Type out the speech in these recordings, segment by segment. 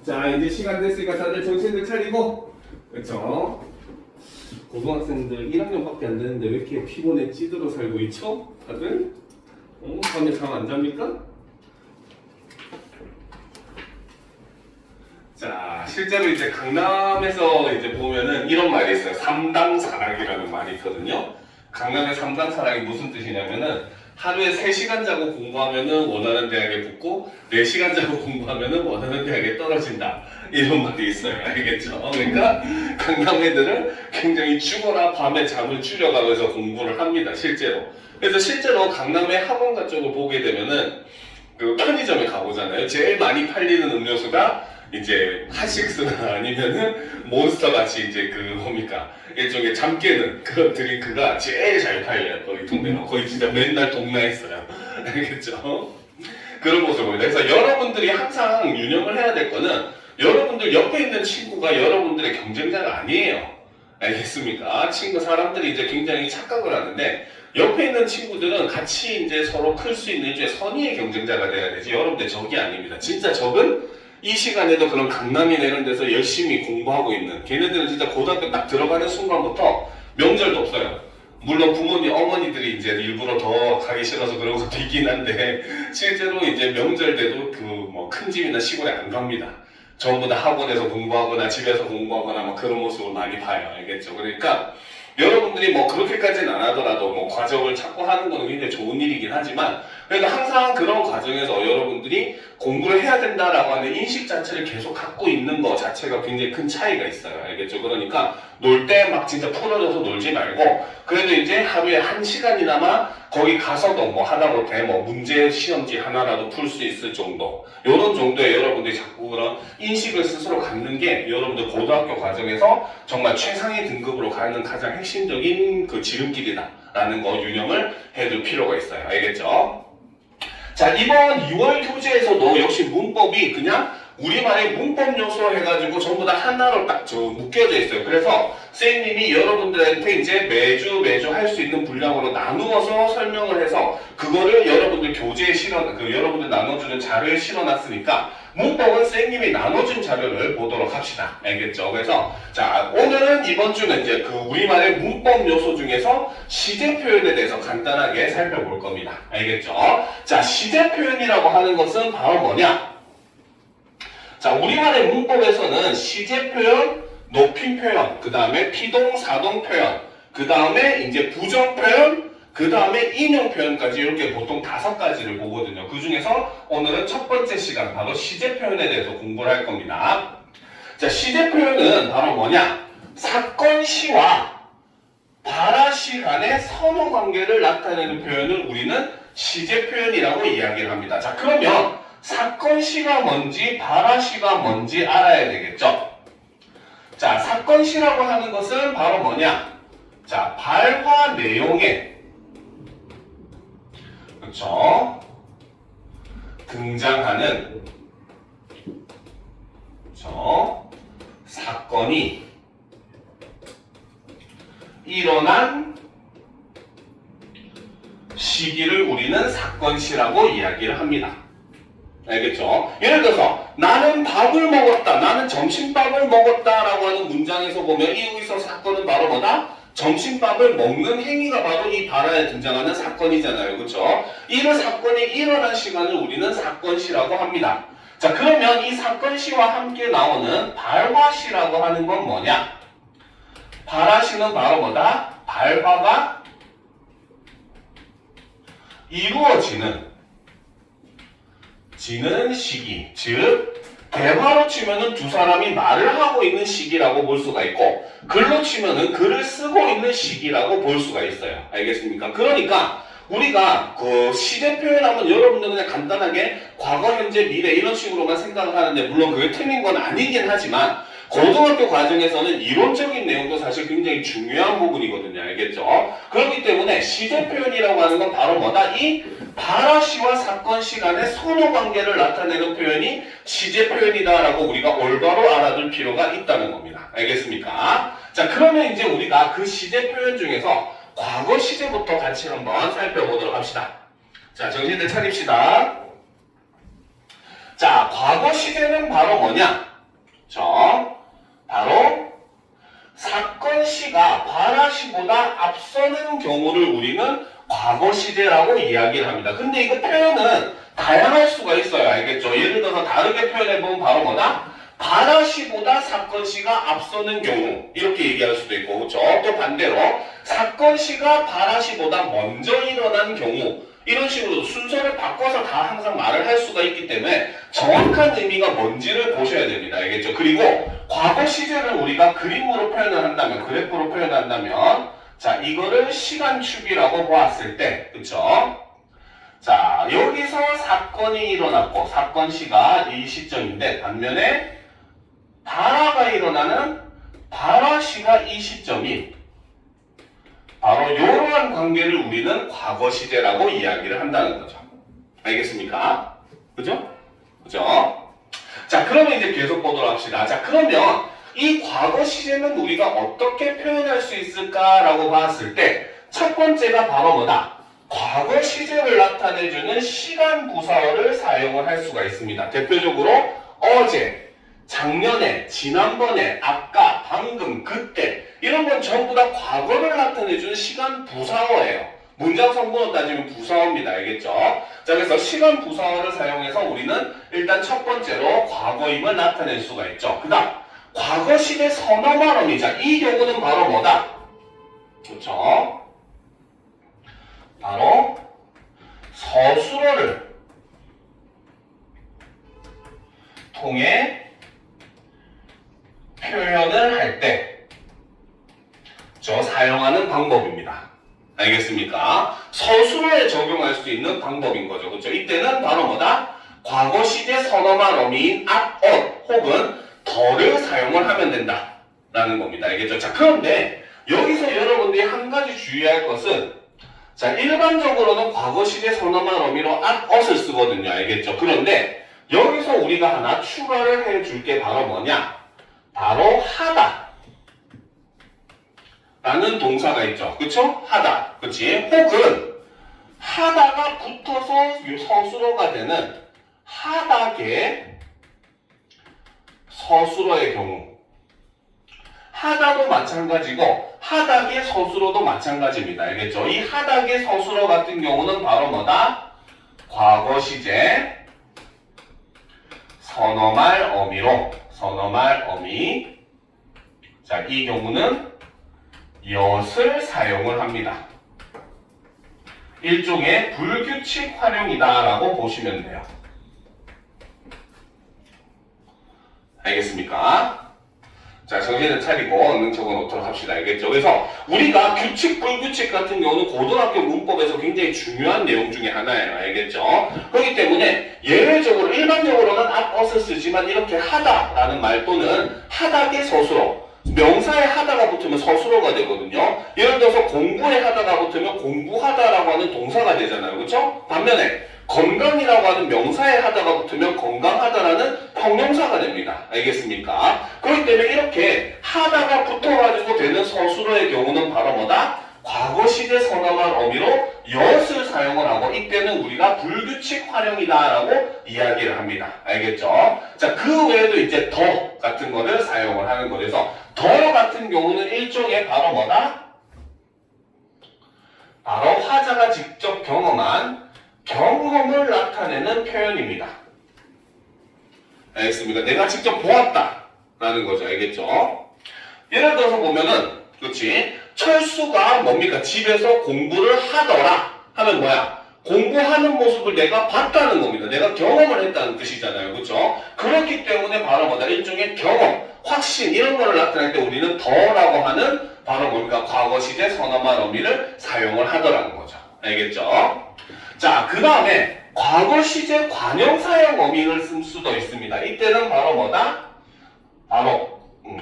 자, 이제 시간 됐으니까 다들 정신을 차리고, 그쵸? 고등학생들 1학년밖에 안 되는데 왜 이렇게 피곤해 찌들어 살고 있죠? 다들? 밤에 잠 안 잡니까? 자, 실제로 이제 강남에서 이제 보면은 이런 말이 있어요. 3당 사랑이라는 말이 있거든요. 강남의 3당 사랑이 무슨 뜻이냐면은 하루에 3시간 자고 공부하면은 원하는 대학에 붙고 4시간 자고 공부하면은 원하는 대학에 떨어진다. 이런 말이 있어요. 알겠죠? 그러니까 강남 애들은 굉장히 죽어라 밤에 잠을 줄여가면서 공부를 합니다. 실제로. 그래서 실제로 강남의 학원가 쪽을 보게 되면은 그 편의점에 가보잖아요. 제일 많이 팔리는 음료수가 이제 핫식스나 아니면은 몬스터 같이 이제 그 뭡니까 일종의 잠 깨는 그런 드링크가 제일 잘 팔려요. 거기 동네는 거의 진짜 맨날 동나에 있어요. 알겠죠? 그런 모습입니다. 그래서 여러분들이 항상 유념을 해야 될 거는 여러분들 옆에 있는 친구가 여러분들의 경쟁자가 아니에요. 알겠습니까? 친구 사람들이 이제 굉장히 착각을 하는데 옆에 있는 친구들은 같이 이제 서로 클 수 있는 이제 선의의 경쟁자가 돼야 되지 여러분들 적이 아닙니다. 진짜 적은 이 시간에도 그런 강남이나 이런 데서 열심히 공부하고 있는 걔네들은 진짜 고등학교 딱 들어가는 순간부터 명절도 없어요. 물론 부모님, 어머니들이 이제 일부러 더 가기 싫어서 그런 것도 있긴 한데 실제로 이제 명절 때도 그 뭐 큰 집이나 시골에 안 갑니다. 전부 다 학원에서 공부하거나 집에서 공부하거나 막 그런 모습을 많이 봐요. 알겠죠? 그러니까 여러분들이 뭐 그렇게까지는 안 하더라도 뭐 과정을 찾고 하는 건 굉장히 좋은 일이긴 하지만 그래도 항상 그런 과정에서 여러분들이 공부를 해야 된다라고 하는 인식 자체를 계속 갖고 있는 것 자체가 굉장히 큰 차이가 있어요. 알겠죠? 그러니까 놀 때 막 진짜 풀어져서 놀지 말고 그래도 이제 하루에 1시간이나마 거기 가서도 뭐 하다못해 뭐 문제 시험지 하나라도 풀 수 있을 정도 이런 정도의 여러분들이 자꾸 그런 인식을 스스로 갖는 게 여러분들 고등학교 과정에서 정말 최상의 등급으로 가는 가장 핵심적인 그 지름길이다 라는 거 유념을 해둘 필요가 있어요. 알겠죠? 자, 이번 6월 교재에서도 역시 문법이 그냥 우리말의 문법 요소 해가지고 전부 다 하나로 딱 묶여져 있어요. 그래서 선생님이 여러분들한테 이제 매주 할 수 있는 분량으로 나누어서 설명을 해서 그거를 여러분들 교재에 여러분들 나눠주는 자료에 실어놨으니까 문법은 선생님이 나눠준 자료를 보도록 합시다. 알겠죠? 그래서 자, 오늘은 이번 주는 이제 그 우리말의 문법 요소 중에서 시제 표현에 대해서 간단하게 살펴볼 겁니다. 알겠죠? 자, 시제 표현이라고 하는 것은 바로 뭐냐? 자, 우리말의 문법에서는 시제 표현, 높임 표현, 그 다음에 피동, 사동 표현, 그 다음에 이제 부정 표현, 그 다음에 인용 표현까지 이렇게 보통 5가지를 보거든요. 그 중에서 오늘은 첫 번째 시간 바로 시제 표현에 대해서 공부를 할 겁니다. 자, 시제 표현은 바로 뭐냐? 사건 시와 발화시 간의 선호 관계를 나타내는 표현을 우리는 시제 표현이라고 이야기를 합니다. 자, 그러면 사건 시가 뭔지 발화 시가 뭔지 알아야 되겠죠? 자, 사건 시라고 하는 것은 바로 뭐냐? 자, 발화 내용에 그렇죠? 등장하는 그렇죠? 사건이 일어난 시기를 우리는 사건시라고 이야기를 합니다. 알겠죠? 예를 들어서 나는 밥을 먹었다, 나는 점심밥을 먹었다 라고 하는 문장에서 보면 여기서 사건은 바로 뭐다? 점심밥을 먹는 행위가 바로 이 발화에 등장하는 사건이잖아요. 그렇죠? 이런 사건이 일어난 시간을 우리는 사건시라고 합니다. 자, 그러면 이 사건시와 함께 나오는 발화시라고 하는 건 뭐냐? 발화시는 바로 뭐다? 발화가 이루어지는 시기, 즉 대화로 치면은 두 사람이 말을 하고 있는 시기라고 볼 수가 있고 글로 치면은 글을 쓰고 있는 시기라고 볼 수가 있어요. 알겠습니까? 그러니까 우리가 그 시제 표현하면 여러분들은 그냥 간단하게 과거, 현재, 미래 이런 식으로만 생각을 하는데 물론 그게 틀린 건 아니긴 하지만 고등학교 과정에서는 이론적인 내용도 사실 굉장히 중요한 부분이거든요. 알겠죠? 그렇기 때문에 시제 표현이라고 하는 건 바로 뭐다? 이 발화시와 사건시 간의 선호 관계를 나타내는 표현이 시제 표현이다라고 우리가 올바로 알아둘 필요가 있다는 겁니다. 알겠습니까? 자, 그러면 이제 우리가 그 시제 표현 중에서 과거 시제부터 같이 한번 살펴보도록 합시다. 자, 정신을 차립시다. 자, 과거 시제는 바로 뭐냐? 바라시보다 앞서는 경우를 우리는 과거 시제라고 이야기를 합니다. 근데 이거 표현은 다양할 수가 있어요. 알겠죠? 예를 들어서 다르게 표현해보면 바로 뭐다? 바라시보다 사건시가 앞서는 경우 이렇게 얘기할 수도 있고, 그렇죠? 또 반대로 사건시가 바라시보다 먼저 일어난 경우 이런 식으로 순서를 바꿔서 다 항상 말을 할 수가 있기 때문에 정확한 의미가 뭔지를 보셔야 됩니다. 알겠죠? 그리고 과거 시제를 우리가 그림으로 표현을 한다면, 그래프로 표현을 한다면, 자, 이거를 시간축이라고 보았을 때, 그쵸? 자, 여기서 사건이 일어났고, 사건 시가 이 시점인데, 반면에 발화가 일어나는 발화 시가 이 시점인 바로 이러한 관계를 우리는 과거 시제라고 이야기를 한다는 거죠. 알겠습니까? 그죠? 그죠? 자, 그러면 이제 계속 보도록 합시다. 자, 그러면 이 과거 시제는 우리가 어떻게 표현할 수 있을까라고 봤을 때 첫 번째가 바로 뭐다? 과거 시제를 나타내주는 시간 부사어를 사용을 할 수가 있습니다. 대표적으로 어제, 작년에, 지난번에, 아까, 방금, 그때 이런 건 전부 다 과거를 나타내주는 시간 부사어예요. 문장 성분으로 따지면 부사어입니다. 알겠죠? 자, 그래서 시간 부사어를 사용해서 우리는 일단 첫 번째로 과거임을 나타낼 수가 있죠. 그 다음 과거 시제 선어말어미. 자, 이 경우는 바로 뭐다? 그렇죠? 바로 서술어를 통해 표현을 할 때 사용하는 방법입니다. 알겠습니까? 서술어에 적용할 수 있는 방법인 거죠. 그렇죠? 이때는 바로 뭐다? 과거 시제 선어말 어미인 앞, 혹은 더를 사용을 하면 된다 라는 겁니다. 알겠죠? 자, 그런데 여기서 여러분들이 한 가지 주의할 것은, 자, 일반적으로는 과거 시제 선어말 어미로 앞, 을 쓰거든요. 알겠죠? 그런데 여기서 우리가 하나 추가를 해줄 게 바로 뭐냐? 바로 하다 라는 동사가 있죠. 그쵸? 하다. 그치? 혹은 하다가 붙어서 서술어가 되는 하다의 서술어의 경우, 하다도 마찬가지고 하다의 서술어도 마찬가지입니다. 알겠죠? 이 하다의 서술어 같은 경우는 바로 뭐다? 과거 시제 선어말 어미로, 선어말 어미. 자, 이 경우는 엿을 사용을 합니다. 일종의 불규칙 활용이다라고 보시면 돼요. 알겠습니까? 자, 정신을 차리고 얼른 적어놓도록 합시다. 알겠죠? 그래서 우리가 규칙, 불규칙 같은 경우는 고등학교 문법에서 굉장히 중요한 내용 중에 하나예요. 알겠죠? 그렇기 때문에 예외적으로, 일반적으로는 앞엇을 쓰지만 이렇게 하다라는 말 또는 하다의 서술어, 명사에 하다가 붙으면 서술어가 되거든요. 예를 들어서 공부에 하다가 붙으면 공부하다라고 하는 동사가 되잖아요. 그렇죠? 반면에 건강이라고 하는 명사에 하다가 붙으면 건강하다라는 형용사가 됩니다. 알겠습니까? 그렇기 때문에 이렇게 하다가 붙어가지고 되는 서술어의 경우는 바로 뭐다? 과거 시제 선어말 어미로 엿을 사용을 하고, 이때는 우리가 불규칙 활용이다라고 이야기를 합니다. 알겠죠? 자, 그 외에도 이제 더 같은 거를 사용을 하는 거죠. 그래서 더 같은 경우는 일종의 바로 뭐다? 바로 화자가 직접 경험한 경험을 나타내는 표현입니다. 알겠습니까? 내가 직접 보았다 라는 거죠. 알겠죠? 예를 들어서 보면은, 그렇지? 철수가 뭡니까? 집에서 공부를 하더라 하면 뭐야? 공부하는 모습을 내가 봤다는 겁니다. 내가 경험을 했다는 뜻이잖아요. 그렇죠? 그렇기 때문에 바로 뭐다? 일종의 경험, 확신 이런 거를 나타낼 때 우리는 더라고 하는 바로 뭡니까? 과거 시제 선어말 어미를 사용을 하더라는 거죠. 알겠죠? 자, 그 다음에 과거 시제 관형사형 어미를 쓸 수도 있습니다. 이때는 바로 뭐다? 바로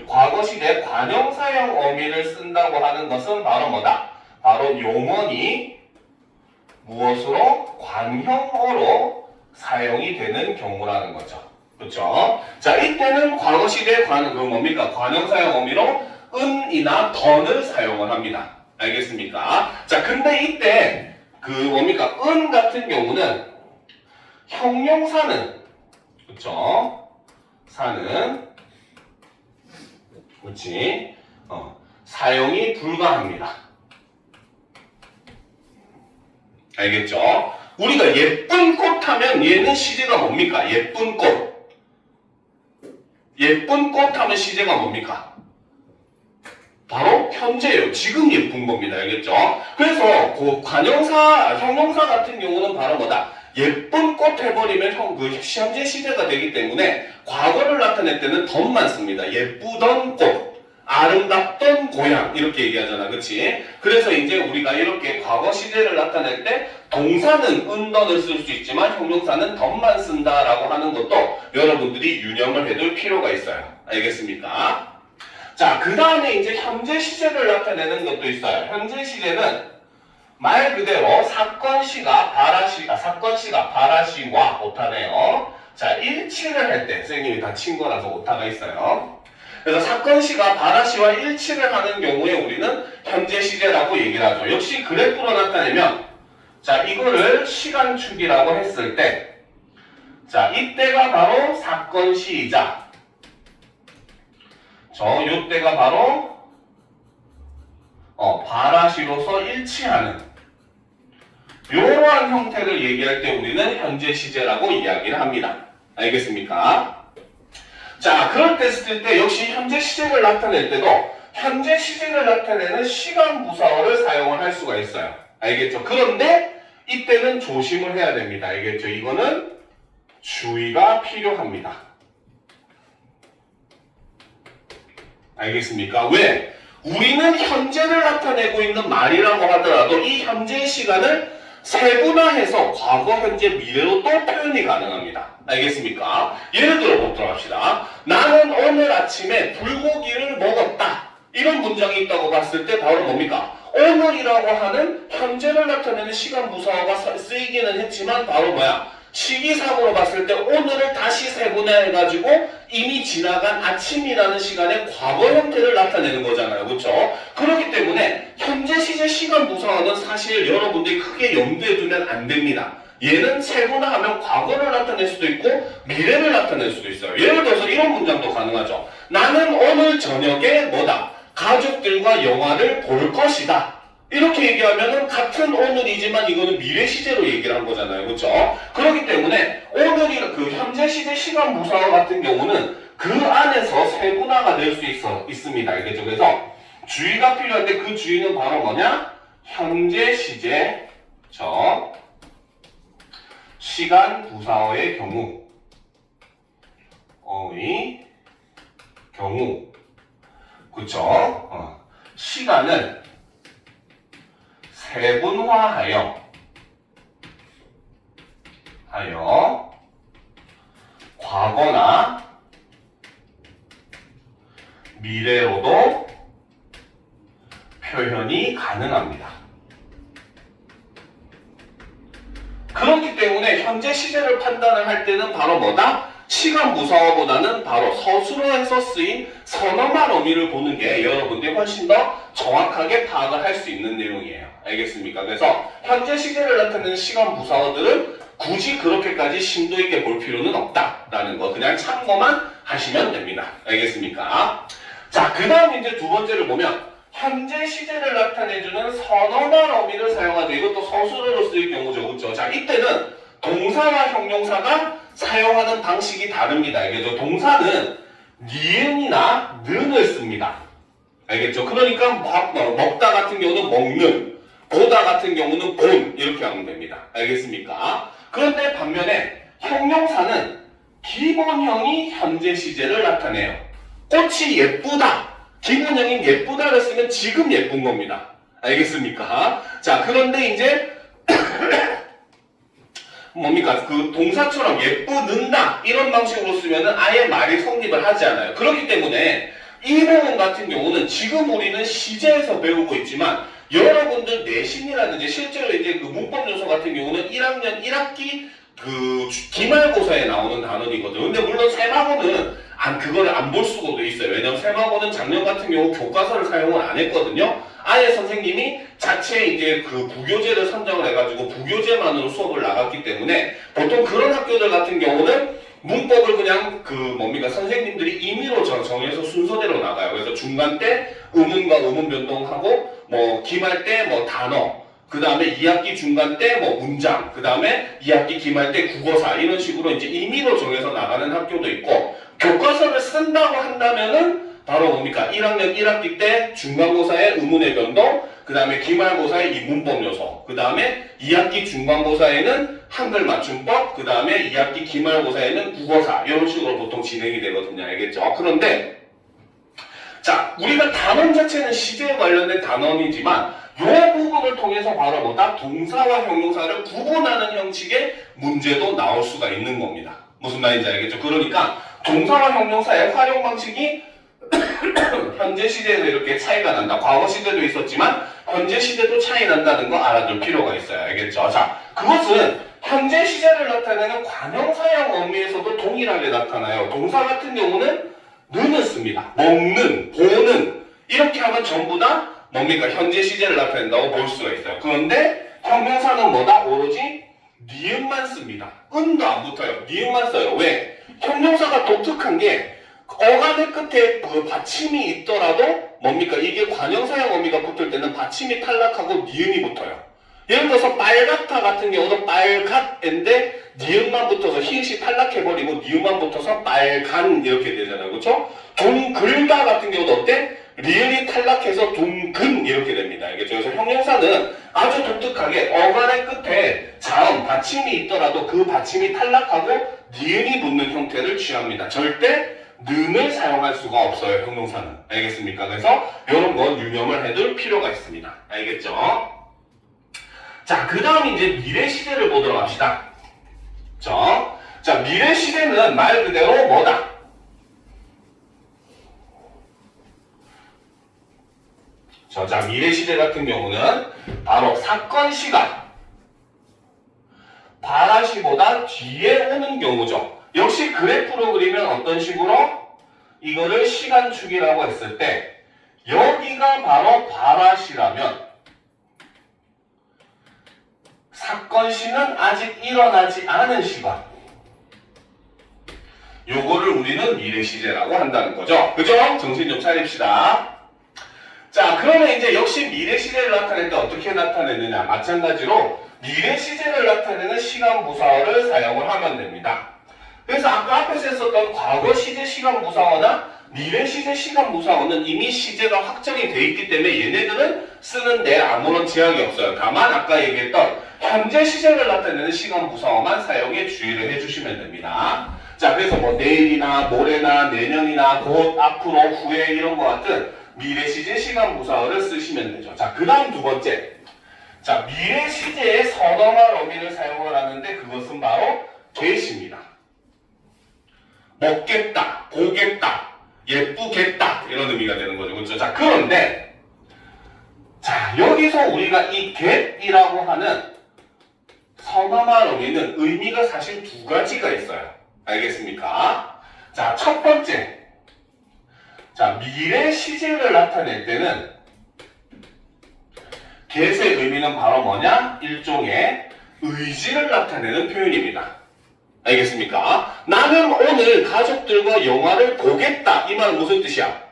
과거 시제 관형사형 어미를 쓴다고 하는 것은 바로 뭐다? 바로 용언이 무엇으로? 관형어로 사용이 되는 경우라는 거죠. 그렇죠? 자, 이때는 과거 시제 뭡니까? 관형사형 어미로 은이나 던을 사용을 합니다. 알겠습니까? 자, 근데 이때 뭡니까? 은 같은 경우는 형용사는, 그렇죠? 사는, 그렇지? 사용이 불가합니다. 알겠죠? 우리가 예쁜 꽃 하면 얘는 시제가 뭡니까? 예쁜 꽃. 예쁜 꽃 하면 시제가 뭡니까? 바로 현재예요. 지금 예쁜 겁니다. 알겠죠? 그래서 그 관형사, 형용사 같은 경우는 바로 뭐다? 예쁜 꽃 해버리면 현재 시제가 되기 때문에 과거를 나타낼 때는 덧만 씁니다. 예쁘던 꽃, 아름답던 고향 이렇게 얘기하잖아. 그치? 그래서 이제 우리가 이렇게 과거 시제를 나타낼 때 동사는 은던을 쓸 수 있지만 형용사는 덧만 쓴다라고 하는 것도 여러분들이 유념을 해둘 필요가 있어요. 알겠습니까? 자, 그 다음에 이제 현재 시제를 나타내는 것도 있어요. 현재 시제는 말 그대로 사건시가 바라시와 오타네요. 자, 일치를 할 때, 선생님이 다 친 거라서 오타가 있어요. 그래서 사건시가 바라시와 일치를 하는 경우에 우리는 현재 시제라고 얘기를 하죠. 역시 그래프로 나타내면, 자, 이거를 시간축이라고 했을 때, 자, 이때가 바로 사건시이자, 요때가 바로 바라시로서 일치하는 이러한 형태를 얘기할 때 우리는 현재 시제라고 이야기를 합니다. 알겠습니까? 자, 그럴 때 쓸 때 역시 현재 시제를 나타낼 때도 현재 시제를 나타내는 시간 부사어를 사용을 할 수가 있어요. 알겠죠? 그런데 이때는 조심을 해야 됩니다. 알겠죠? 이거는 주의가 필요합니다. 알겠습니까? 왜? 우리는 현재를 나타내고 있는 말이라고 하더라도 이 현재의 시간을 세분화해서 과거, 현재, 미래로 또 표현이 가능합니다. 알겠습니까? 예를 들어 보도록 합시다. 나는 오늘 아침에 불고기를 먹었다. 이런 문장이 있다고 봤을 때 바로 뭡니까? 오늘이라고 하는 현재를 나타내는 시간 부사어가 쓰이기는 했지만 바로 뭐야? 시기상으로 봤을 때 오늘을 다시 세분화해가지고 이미 지나간 아침이라는 시간의 과거 형태를 나타내는 거잖아요. 그렇죠? 그렇기 때문에 현재 시제 시간 부사어는 사실 여러분들이 크게 염두에 두면 안 됩니다. 얘는 세분화하면 과거를 나타낼 수도 있고 미래를 나타낼 수도 있어요. 예를 들어서 이런 문장도 가능하죠. 나는 오늘 저녁에 뭐다? 가족들과 영화를 볼 것이다. 이렇게 얘기하면은 같은 오늘이지만 이거는 미래 시제로 얘기를 한 거잖아요. 그렇죠? 그렇기 때문에 오늘이 그 현재 시제 시간 부사어 같은 경우는 그 안에서 세분화가 될 수 있습니다. 알겠죠? 그래서 주의가 필요한데 그 주의는 바로 뭐냐? 현재 시제 시간 부사어의 경우 그쵸? 시간을 세분화하여 과거나 미래로도 표현이 가능합니다. 그렇기 때문에 현재 시제를 판단을 할 때는 바로 뭐다? 시간 부사어보다는 바로 서술어에서 쓰인 선어말 어미를 보는 게 여러분들이 훨씬 더 정확하게 파악을 할 수 있는 내용이에요. 알겠습니까? 그래서 현재 시제를 나타내는 시간 부사어들은 굳이 그렇게까지 심도 있게 볼 필요는 없다라는 거 그냥 참고만 하시면 됩니다. 알겠습니까? 자, 그 다음 이제 두 번째를 보면 현재 시제를 나타내주는 선어말 어미를 사용하죠. 이것도 서술어로 쓰일 경우죠. 그렇죠? 자, 이때는 동사와 형용사가 사용하는 방식이 다릅니다. 알겠죠? 동사는 니은이나 는을 씁니다. 알겠죠? 그러니까 먹다 같은 경우는 먹는, 보다 같은 경우는 본 이렇게 하면 됩니다. 알겠습니까? 그런데 반면에 형용사는 기본형이 현재 시제를 나타내요. 꽃이 예쁘다. 기본형인 예쁘다를 쓰면 지금 예쁜 겁니다. 알겠습니까? 자, 그런데 이제 뭡니까? 그 동사처럼 예쁘는다 이런 방식으로 쓰면은 아예 말이 성립을 하지 않아요. 그렇기 때문에 이 부분 같은 경우는 지금 우리는 시제에서 배우고 있지만 여러분들 내신이라든지 실제로 이제 그 문법 요소 같은 경우는 1학년 1학기 그 기말고사에 나오는 단원이거든요. 근데 물론 세마고는 그거를 안 볼 수가 있어요. 왜냐면 세마고는 작년 같은 경우 교과서를 사용을 안 했거든요. 아예 선생님이 자체 이제 그 부교재를 선정을 해가지고 부교재만으로 수업을 나갔기 때문에 보통 그런 학교들 같은 경우는 문법을 그냥 그 뭡니까 선생님들이 임의로 정해서 순서대로 나가요. 그래서 중간 때 의문과 의문 변동하고 뭐 기말 때 뭐 단어, 그 다음에 2학기 중간 때 뭐 문장, 그 다음에 2학기 기말 때 국어사 이런 식으로 이제 임의로 정해서 나가는 학교도 있고 교과서를 쓴다고 한다면은 바로 뭡니까 1학년 1학기 때 중간고사의 의문의 변동, 그 다음에 기말고사의 이 문법 요소, 그 다음에 2학기 중간고사에는 한글 맞춤법, 그 다음에 2학기 기말고사에는 국어사 이런 식으로 보통 진행이 되거든요. 알겠죠? 그런데 자, 우리가 단원 자체는 시제에 관련된 단원이지만 이 부분을 통해서 바로 뭐다? 동사와 형용사를 구분하는 형식의 문제도 나올 수가 있는 겁니다. 무슨 말인지 알겠죠? 그러니까 동사와 형용사의 활용 방식이 현재 시대에도 이렇게 차이가 난다. 과거 시대도 있었지만 현재 시대도 차이 난다는 거 알아둘 필요가 있어요. 알겠죠? 자, 그것은 현재 시제를 나타내는 관형사형 의미에서도 동일하게 나타나요. 동사 같은 경우는 는을 씁니다. 먹는, 보는 이렇게 하면 전부 다 뭡니까? 현재 시제를 나타낸다고 볼 수가 있어요. 그런데 형용사는 뭐다? 오로지 니은만 씁니다. 은도 안 붙어요. 니은만 써요. 왜? 형용사가 독특한 게 어간의 끝에 그 받침이 있더라도 뭡니까? 이게 관형사형 어미가 붙을 때는 받침이 탈락하고 니은이 붙어요. 예를 들어서 빨갛다 같은 경우도 빨갓인데 니은만 붙어서 히읗이 탈락해버리고 니은만 붙어서 빨간 이렇게 되잖아요. 그렇죠? 동글다 같은 경우도 어때? 리을이 탈락해서 동근 이렇게 됩니다. 알겠죠? 그래서 형용사는 아주 독특하게 어간의 끝에 자음, 받침이 있더라도 그 받침이 탈락하고 니은이 붙는 형태를 취합니다. 절대 는을 사용할 수가 없어요. 형용사는. 알겠습니까? 그래서 이런 건 유념을 해둘 필요가 있습니다. 알겠죠? 자, 그 다음 이제 미래 시대를 보도록 합시다. 자, 미래 시대는 말 그대로 뭐다? 자, 미래 시대 같은 경우는 바로 사건 시간, 바라시보다 뒤에 오는 경우죠. 역시 그래프로 그리면 어떤 식으로? 이거를 시간축이라고 했을 때 여기가 바로 바라시라면 사건 시는 아직 일어나지 않은 시간. 요거를 우리는 미래 시제라고 한다는 거죠. 그죠? 정신 좀 차립시다. 자, 그러면 이제 역시 미래 시제를 나타낼 때 어떻게 나타내느냐? 마찬가지로 미래 시제를 나타내는 시간 부사어를 사용을 하면 됩니다. 그래서 아까 앞에서 했었던 과거 시제 시간 부사어나 미래 시제 시간 부사어는 이미 시제가 확정이 돼 있기 때문에 얘네들은 쓰는데 아무런 제약이 없어요. 다만 아까 얘기했던 현재 시제를 나타내는 시간 부사어만 사용에 주의를 해주시면 됩니다. 자, 그래서 뭐 내일이나 모레나 내년이나 곧, 앞으로, 후에 이런 거 같은 미래 시제 시간 부사어를 쓰시면 되죠. 자, 그 다음 두 번째. 자, 미래 시제에 선언할 어미를 사용을 하는데 그것은 바로 get입니다. 먹겠다, 보겠다, 예쁘겠다 이런 의미가 되는 거죠. 그렇죠? 자, 그런데 자, 여기서 우리가 이 get이라고 하는 선언할 어미는 의미가 사실 두 가지가 있어요. 알겠습니까? 자, 첫 번째. 자, 미래 시제를 나타낼 때는 get의 의미는 바로 뭐냐? 일종의 의지를 나타내는 표현입니다. 알겠습니까? 나는 오늘 가족들과 영화를 보겠다. 이 말은 무슨 뜻이야?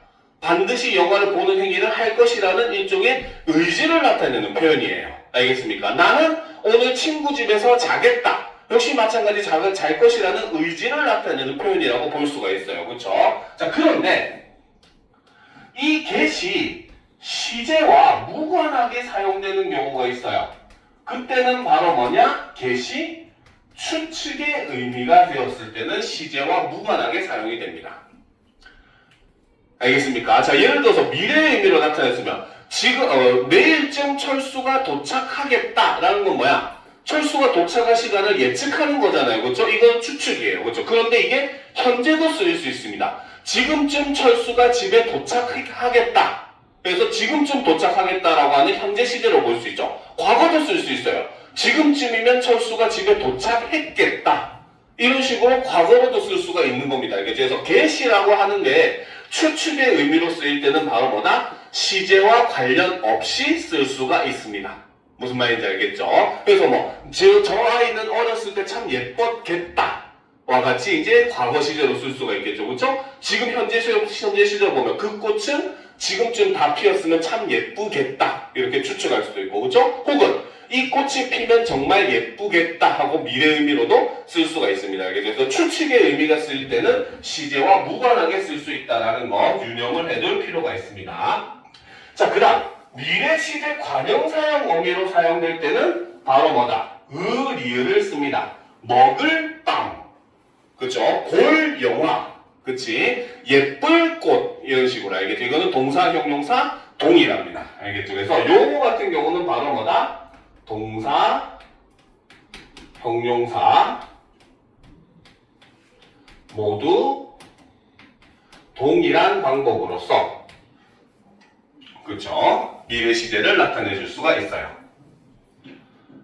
반드시 영화를 보는 행위를 할 것이라는 일종의 의지를 나타내는 표현이에요. 알겠습니까? 나는 오늘 친구 집에서 자겠다. 역시 마찬가지 잘 것이라는 의지를 나타내는 표현이라고 볼 수가 있어요. 그렇죠? 자, 그런데 이 get이 시제와 무관하게 사용되는 경우가 있어요. 그때는 바로 뭐냐? get이 추측의 의미가 되었을 때는 시제와 무관하게 사용이 됩니다. 알겠습니까? 자, 예를 들어서 미래의 의미로 나타냈으면 지금 내일쯤 철수가 도착하겠다라는 건 뭐야? 철수가 도착할 시간을 예측하는 거잖아요. 그렇죠? 이건 추측이에요. 그렇죠? 그런데 이게 현재도 쓰일 수 있습니다. 지금쯤 철수가 집에 도착하겠다. 그래서 지금쯤 도착하겠다라고 하는 현재 시제로 볼 수 있죠. 과거도 쓸 수 있어요. 지금쯤이면 철수가 집에 도착했겠다. 이런 식으로 과거로도 쓸 수가 있는 겁니다. 그래서 get이라고 하는 게 추측의 의미로 쓰일 때는 바로 뭐다? 시제와 관련 없이 쓸 수가 있습니다. 무슨 말인지 알겠죠? 그래서 저 아이는 어렸을 때 참 예뻤겠다. 같이 이제 과거 시제로 쓸 수가 있겠죠. 그렇죠? 지금 현재 시제 보면 그 꽃은 지금쯤 다 피었으면 참 예쁘겠다. 이렇게 추측할 수도 있고, 그렇죠? 혹은 이 꽃이 피면 정말 예쁘겠다 하고 미래 의미로도 쓸 수가 있습니다. 그래서 추측의 의미가 쓸 때는 시제와 무관하게 쓸 수 있다는 거 유념을 해둘 필요가 있습니다. 자, 그 다음 미래 시제 관형사형 어미로 사용될 때는 바로 뭐다? 리을을 씁니다. 먹을 빵, 그쵸? 볼 영화, 그치? 예쁠 꽃 이런 식으로 알겠죠? 이거는 동사, 형용사 동일합니다. 알겠죠? 그래서 요거 같은 경우는 바로 뭐다? 동사, 형용사 모두 동일한 방법으로서 그쵸? 미래 시제를 나타내 줄 수가 있어요.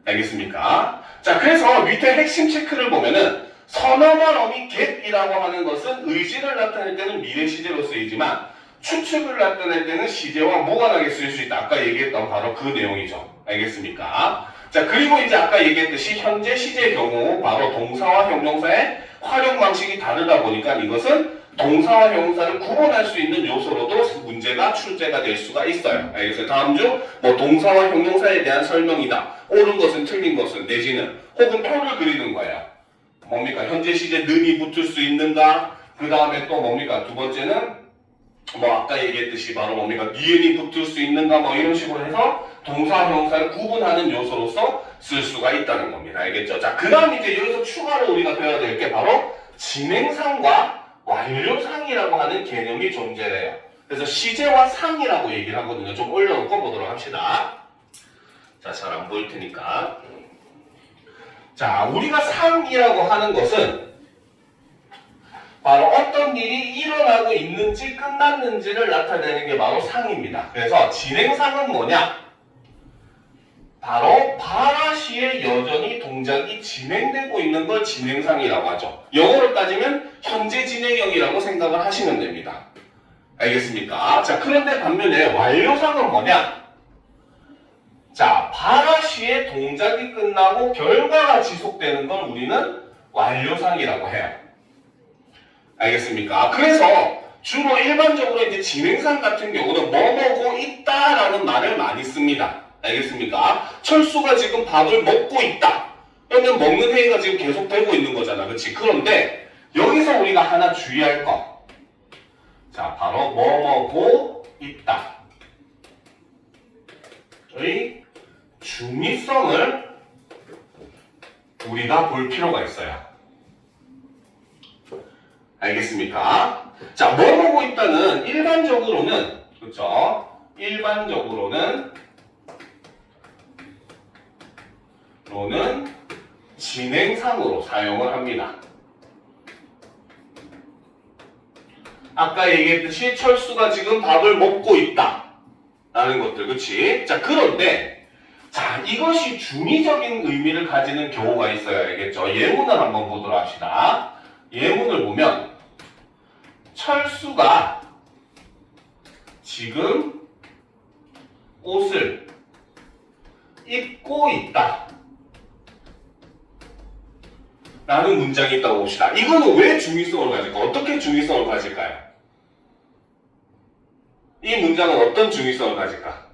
알겠습니까? 자, 그래서 밑에 핵심 체크를 보면은 선어말 어미 get이라고 하는 것은 의지를 나타낼 때는 미래 시제로 쓰이지만 추측을 나타낼 때는 시제와 무관하게 쓸 수 있다. 아까 얘기했던 바로 그 내용이죠. 알겠습니까? 자, 그리고 이제 아까 얘기했듯이 현재 시제의 경우 바로 동사와 형용사의 활용 방식이 다르다 보니까 이것은 동사와 형용사를 구분할 수 있는 요소로도 문제가 출제가 될 수가 있어요. 알겠어요? 다음 중 뭐 동사와 형용사에 대한 설명이다. 옳은 것은 틀린 것은 내지는 혹은 표를 그리는 거예요. 뭡니까? 현재 시제 는이 붙을 수 있는가? 그 다음에 또 뭡니까? 두 번째는 뭐 아까 얘기했듯이 바로 뭡니까? 니은이 붙을 수 있는가? 뭐 이런 식으로 해서 동사, 형용사를 구분하는 요소로서 쓸 수가 있다는 겁니다. 알겠죠? 자, 그 다음 이제 여기서 추가로 우리가 배워야 될 게 바로 진행상과 완료상이라고 하는 개념이 존재해요. 그래서 시제와 상이라고 얘기를 하거든요. 좀 올려놓고 보도록 합시다. 자, 잘 안 보일 테니까. 자, 우리가 상이라고 하는 것은 바로 어떤 일이 일어나고 있는지 끝났는지를 나타내는 게 바로 상입니다. 그래서 진행상은 뭐냐? 바로 발화시에 여전히 동작이 진행되고 있는 걸 진행상이라고 하죠. 영어로 따지면 현재 진행형이라고 생각을 하시면 됩니다. 알겠습니까? 자, 그런데 반면에 완료상은 뭐냐? 자, 발화시에 동작이 끝나고 결과가 지속되는 걸 우리는 완료상이라고 해요. 알겠습니까? 그래서 주로 일반적으로 이제 진행상 같은 경우는 뭐뭐고 있다라는 말을 많이 씁니다. 알겠습니까? 철수가 지금 밥을 먹고 있다. 그러면 먹는 행위가 지금 계속되고 있는 거잖아. 그렇지? 그런데 여기서 우리가 하나 주의할 거. 자, 바로 뭐뭐고 있다. 의 중의성을 우리가 볼 필요가 있어요. 알겠습니까? 자, 뭐뭐고 있다는 일반적으로는 그렇죠? 일반적으로는 진행상으로 사용을 합니다. 아까 얘기했듯이 철수가 지금 밥을 먹고 있다 라는 것들, 그치? 자, 그런데 자, 이것이 중의적인 의미를 가지는 경우가 있어요. 알겠죠? 예문을 한번 보도록 합시다. 예문을 보면 철수가 지금 옷을 입고 있다 라는 문장이 있다고 봅시다. 이거는 왜 중의성을 가질까? 어떻게 중의성을 가질까요? 이 문장은 어떤 중의성을 가질까?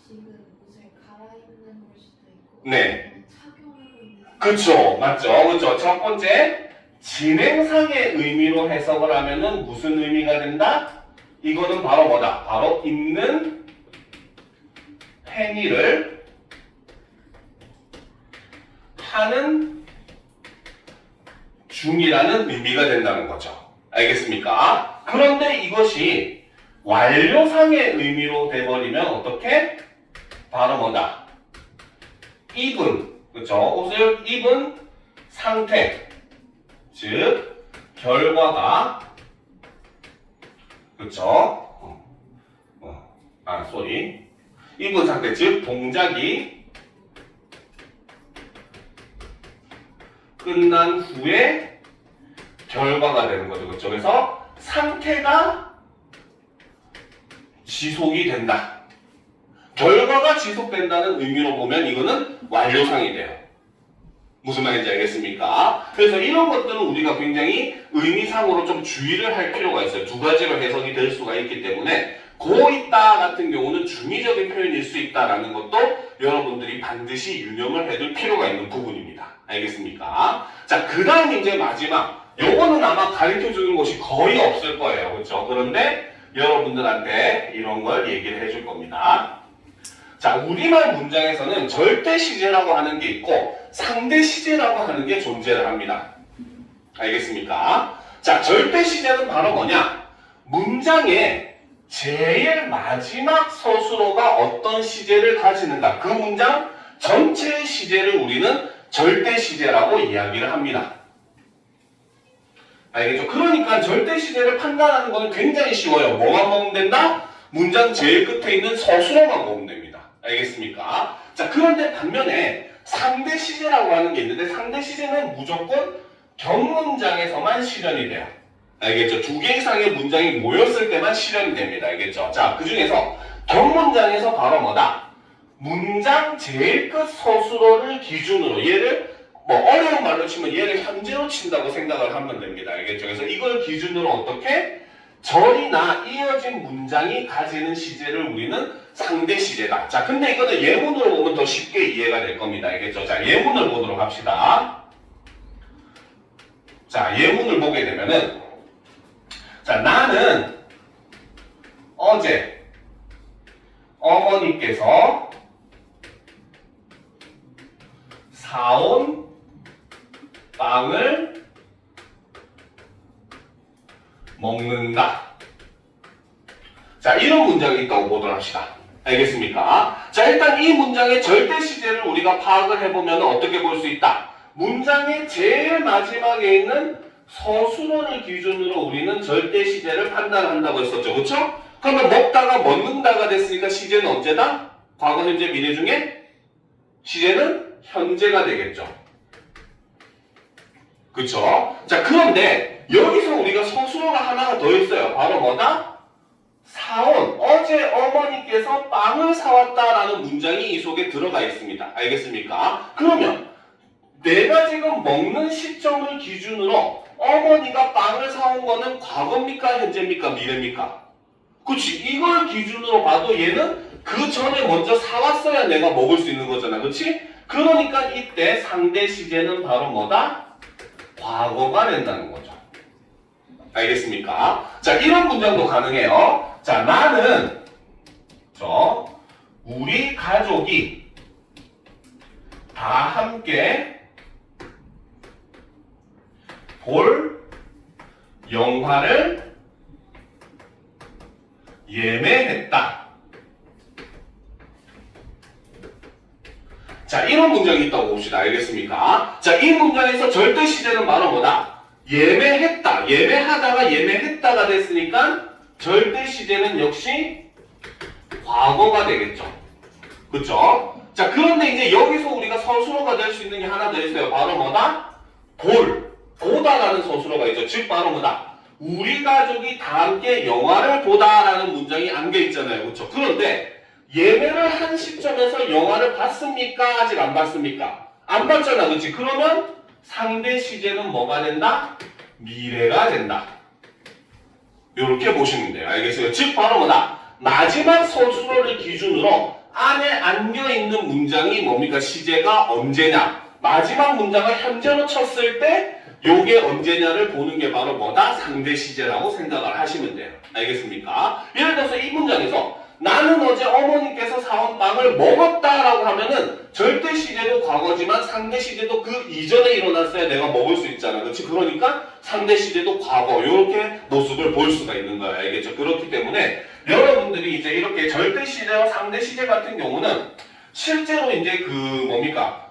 지금 옷을 갈아입는 걸 수도 있고 네. 착용하고 있는 그쵸, 맞죠. 그쵸. 첫 번째, 진행상의 의미로 해석을 하면은 무슨 의미가 된다? 이거는 바로 뭐다? 바로 입는 행위를 하는 중이라는 의미가 된다는 거죠. 알겠습니까? 그런데 이것이 완료상의 의미로 돼버리면 어떻게? 바로 뭐다? 입은, 그쵸? 옷을 입은 상태, 즉 결과가, 그쵸? 입은 상태, 즉 동작이 끝난 후에 결과가 되는 거죠. 그렇죠? 그래서 상태가 지속이 된다. 결과가 지속된다는 의미로 보면 이거는 완료상이 돼요. 무슨 말인지 알겠습니까? 그래서 이런 것들은 우리가 굉장히 의미상으로 좀 주의를 할 필요가 있어요. 두 가지로 해석이 될 수가 있기 때문에 고 있다 같은 경우는 중의적인 표현일 수 있다라는 것도 여러분들이 반드시 유념을 해둘 필요가 있는 부분입니다. 알겠습니까? 자, 그 다음 이제 마지막. 요거는 아마 가르쳐 주는 것이 거의 없을 거예요. 그렇죠? 그런데 여러분들한테 이런 걸 얘기를 해줄 겁니다. 자, 우리말 문장에서는 절대 시제라고 하는 게 있고 상대 시제라고 하는 게 존재를 합니다. 알겠습니까? 자, 절대 시제는 바로 뭐냐? 문장의 제일 마지막 서술어가 어떤 시제를 가지는가? 그 문장 전체의 시제를 우리는 절대 시제라고 이야기를 합니다. 알겠죠? 그러니까 절대 시제를 판단하는 것은 굉장히 쉬워요. 뭐만 보면 된다? 문장 제일 끝에 있는 서술어만 보면 됩니다. 알겠습니까? 자, 그런데 반면에 상대 시제라고 하는 게 있는데 상대 시제는 무조건 격문장에서만 실현이 돼요. 알겠죠? 두 개 이상의 문장이 모였을 때만 실현이 됩니다. 알겠죠? 자, 그 중에서 격문장에서 바로 뭐다? 문장 제일 끝 서술어를 기준으로 얘를 뭐 어려운 말로 치면 얘를 현재로 친다고 생각을 하면 됩니다. 알겠죠? 그래서 이걸 기준으로 어떻게? 절이나 이어진 문장이 가지는 시제를 우리는 상대 시제다. 자, 근데 이거는 예문으로 보면 더 쉽게 이해가 될 겁니다. 알겠죠? 자, 예문을 보도록 합시다. 자, 예문을 보게 되면은 자, 나는 어제 어머니께서 사온 빵을 먹는다. 자, 이런 문장이 있다고 보도록 합시다. 알겠습니까? 자, 일단 이 문장의 절대 시제를 우리가 파악을 해보면 어떻게 볼 수 있다? 문장의 제일 마지막에 있는 서술어를 기준으로 우리는 절대 시제를 판단한다고 했었죠. 그렇죠? 그러면 먹다가 먹는다가 됐으니까 시제는 언제다? 과거, 현재, 미래 중에 시제는 현재가 되겠죠. 그쵸? 자, 그런데 여기서 우리가 서술어가 하나가 더 있어요. 바로 뭐다? 사온. 어제 어머니께서 빵을 사왔다라는 문장이 이 속에 들어가 있습니다. 알겠습니까? 그러면 내가 지금 먹는 시점을 기준으로 어머니가 빵을 사온 거는 과거입니까? 현재입니까? 미래입니까? 그치? 이걸 기준으로 봐도 얘는 그 전에 먼저 사왔어야 내가 먹을 수 있는 거잖아. 그치? 그러니까 이때 상대 시제는 바로 뭐다? 과거가 된다는 거죠. 알겠습니까? 자, 이런 문장도 가능해요. 자, 나는 우리 가족이 다 함께 볼 영화를 예매했다. 자, 이런 문장이 있다고 봅시다. 알겠습니까? 자, 이 문장에서 절대 시제는 바로 뭐다? 예매했다. 예매하다가 예매했다가 됐으니까 절대 시제는 역시 과거가 되겠죠. 그쵸? 자, 그런데 이제 여기서 우리가 서술어가 될 수 있는 게 하나 더 있어요. 바로 뭐다? 보다라는 서술어가 있죠. 즉, 바로 뭐다? 우리 가족이 다 함께 영화를 보다라는 문장이 안겨 있잖아요. 그쵸? 그런데 예매를 한 시점에서 영화를 봤습니까? 아직 안 봤습니까? 안 봤잖아. 그치? 그러면 상대 시제는 뭐가 된다? 미래가 된다. 이렇게 보시면 돼요. 알겠어요? 즉, 바로 뭐다? 마지막 서술어를 기준으로 안에 안겨있는 문장이 뭡니까? 시제가 언제냐? 마지막 문장을 현재로 쳤을 때 요게 언제냐를 보는 게 바로 뭐다? 상대 시제라고 생각을 하시면 돼요. 알겠습니까? 예를 들어서 이 문장에서 나는 어제 어머니께서 사온 빵을 먹었다라고 하면은 절대 시제도 과거지만 상대 시제도 그 이전에 일어났어야 내가 먹을 수 있잖아. 그렇지? 그러니까 상대 시제도 과거 이렇게 모습을 볼 수가 있는 거예요. 알겠죠? 그렇기 때문에 여러분들이 이제 이렇게 절대 시제와 상대 시제 같은 경우는 실제로 이제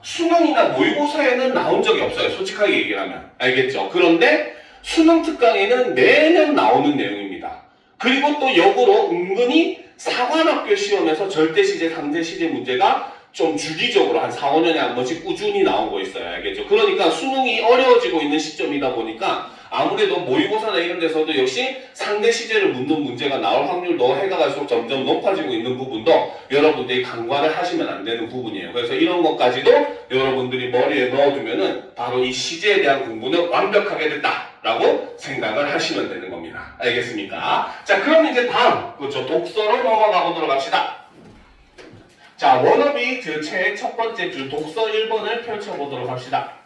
수능이나 모의고사에는 나온 적이 없어요. 솔직하게 얘기를 하면. 알겠죠? 그런데 수능 특강에는 매년 나오는 내용입니다. 그리고 또 역으로 은근히 사관학교 시험에서 절대시제, 상대시제 문제가 좀 주기적으로 한 4, 5년에 한 번씩 꾸준히 나오고 있어요. 알겠죠? 그러니까 수능이 어려워지고 있는 시점이다 보니까 아무래도 모의고사나 이런 데서도 역시 상대 시제를 묻는 문제가 나올 확률도 해가 갈수록 점점 높아지고 있는 부분도 여러분들이 간과를 하시면 안 되는 부분이에요. 그래서 이런 것까지도 여러분들이 머리에 넣어두면은 바로 이 시제에 대한 공부는 완벽하게 됐다라고 생각을 하시면 되는 겁니다. 알겠습니까? 자, 그럼 이제 다음 그렇죠 독서로 넘어가 보도록 합시다. 자, 워너비 책 첫 번째 줄 독서 1번을 펼쳐보도록 합시다.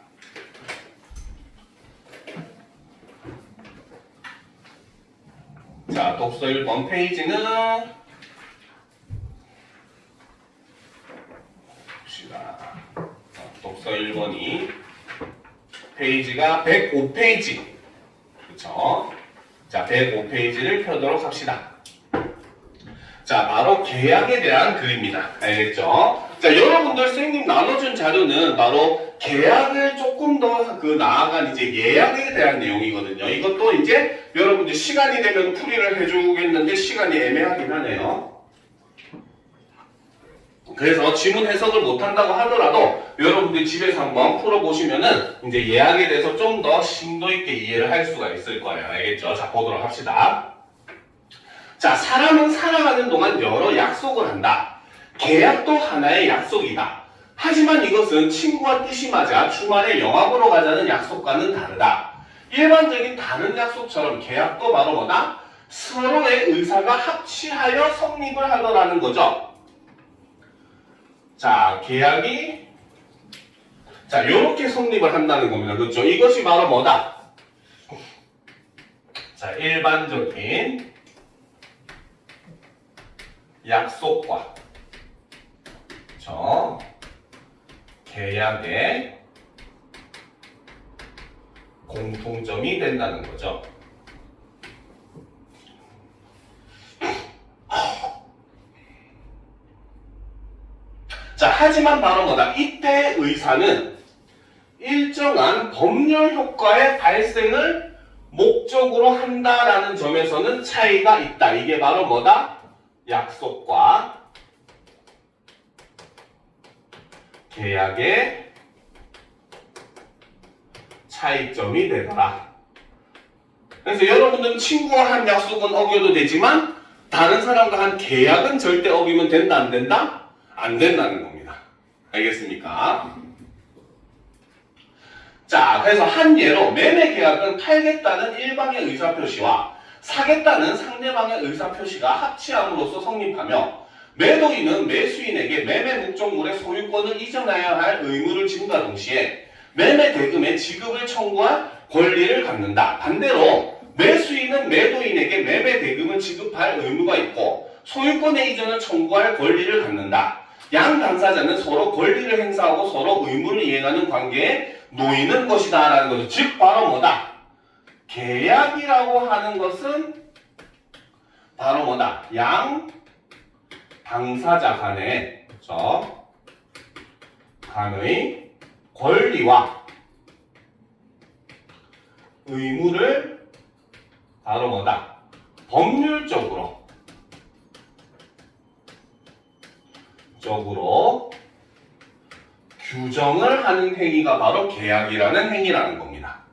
자, 독서 1번 페이지는 봅시다. 독서 1번이 페이지가 105페이지. 그렇죠? 자, 105페이지를 펴도록 합시다. 자, 바로 계약에 대한 글입니다. 알겠죠? 자, 여러분들 선생님 나눠준 자료는 바로 계약을 조금 더 나아간 이제 예약에 대한 내용이거든요. 이것도 이제 여러분들 시간이 되면 풀이를 해주겠는데 시간이 애매하긴 하네요. 그래서 지문 해석을 못한다고 하더라도 여러분들 집에서 한번 풀어보시면은 이제 예약에 대해서 좀 더 심도 있게 이해를 할 수가 있을 거예요. 알겠죠? 자, 보도록 합시다. 자, 사람은 살아가는 동안 여러 약속을 한다. 계약도 하나의 약속이다. 하지만 이것은 친구와 뜻이 맞아 주말에 영화 보러 가자는 약속과는 다르다. 일반적인 다른 약속처럼 계약도 바로 뭐다? 서로의 의사가 합치하여 성립을 하더라는 거죠. 자, 계약이 자, 요렇게 성립을 한다는 겁니다. 그렇죠? 이것이 바로 뭐다? 자, 일반적인 약속과 그렇죠? 계약의 공통점이 된다는 거죠. 자, 하지만 바로 뭐다? 이때 의사는 일정한 법률 효과의 발생을 목적으로 한다라는 점에서는 차이가 있다. 이게 바로 뭐다? 약속과 계약의 차이점이 되더라. 그래서 여러분들은 친구와 한 약속은 어겨도 되지만 다른 사람과 한 계약은 절대 어기면 된다 안 된다? 안 된다는 겁니다. 알겠습니까? 자, 그래서 한 예로 매매 계약은 팔겠다는 일방의 의사표시와 사겠다는 상대방의 의사표시가 합치함으로써 성립하며 매도인은 매수인에게 매매 목적물의 소유권을 이전해야 할 의무를 짐과 동시에 매매 대금의 지급을 청구할 권리를 갖는다. 반대로 매수인은 매도인에게 매매 대금을 지급할 의무가 있고 소유권의 이전을 청구할 권리를 갖는다. 양 당사자는 서로 권리를 행사하고 서로 의무를 이행하는 관계에 놓이는 것이다 라는 거죠. 즉 바로 뭐다? 계약이라고 하는 것은 바로 뭐다? 양 당사자 간의 그렇죠? 간의 권리와 의무를 바로 뭐다? 법률적으로 규정을 하는 행위가 바로 계약이라는 행위라는 겁니다.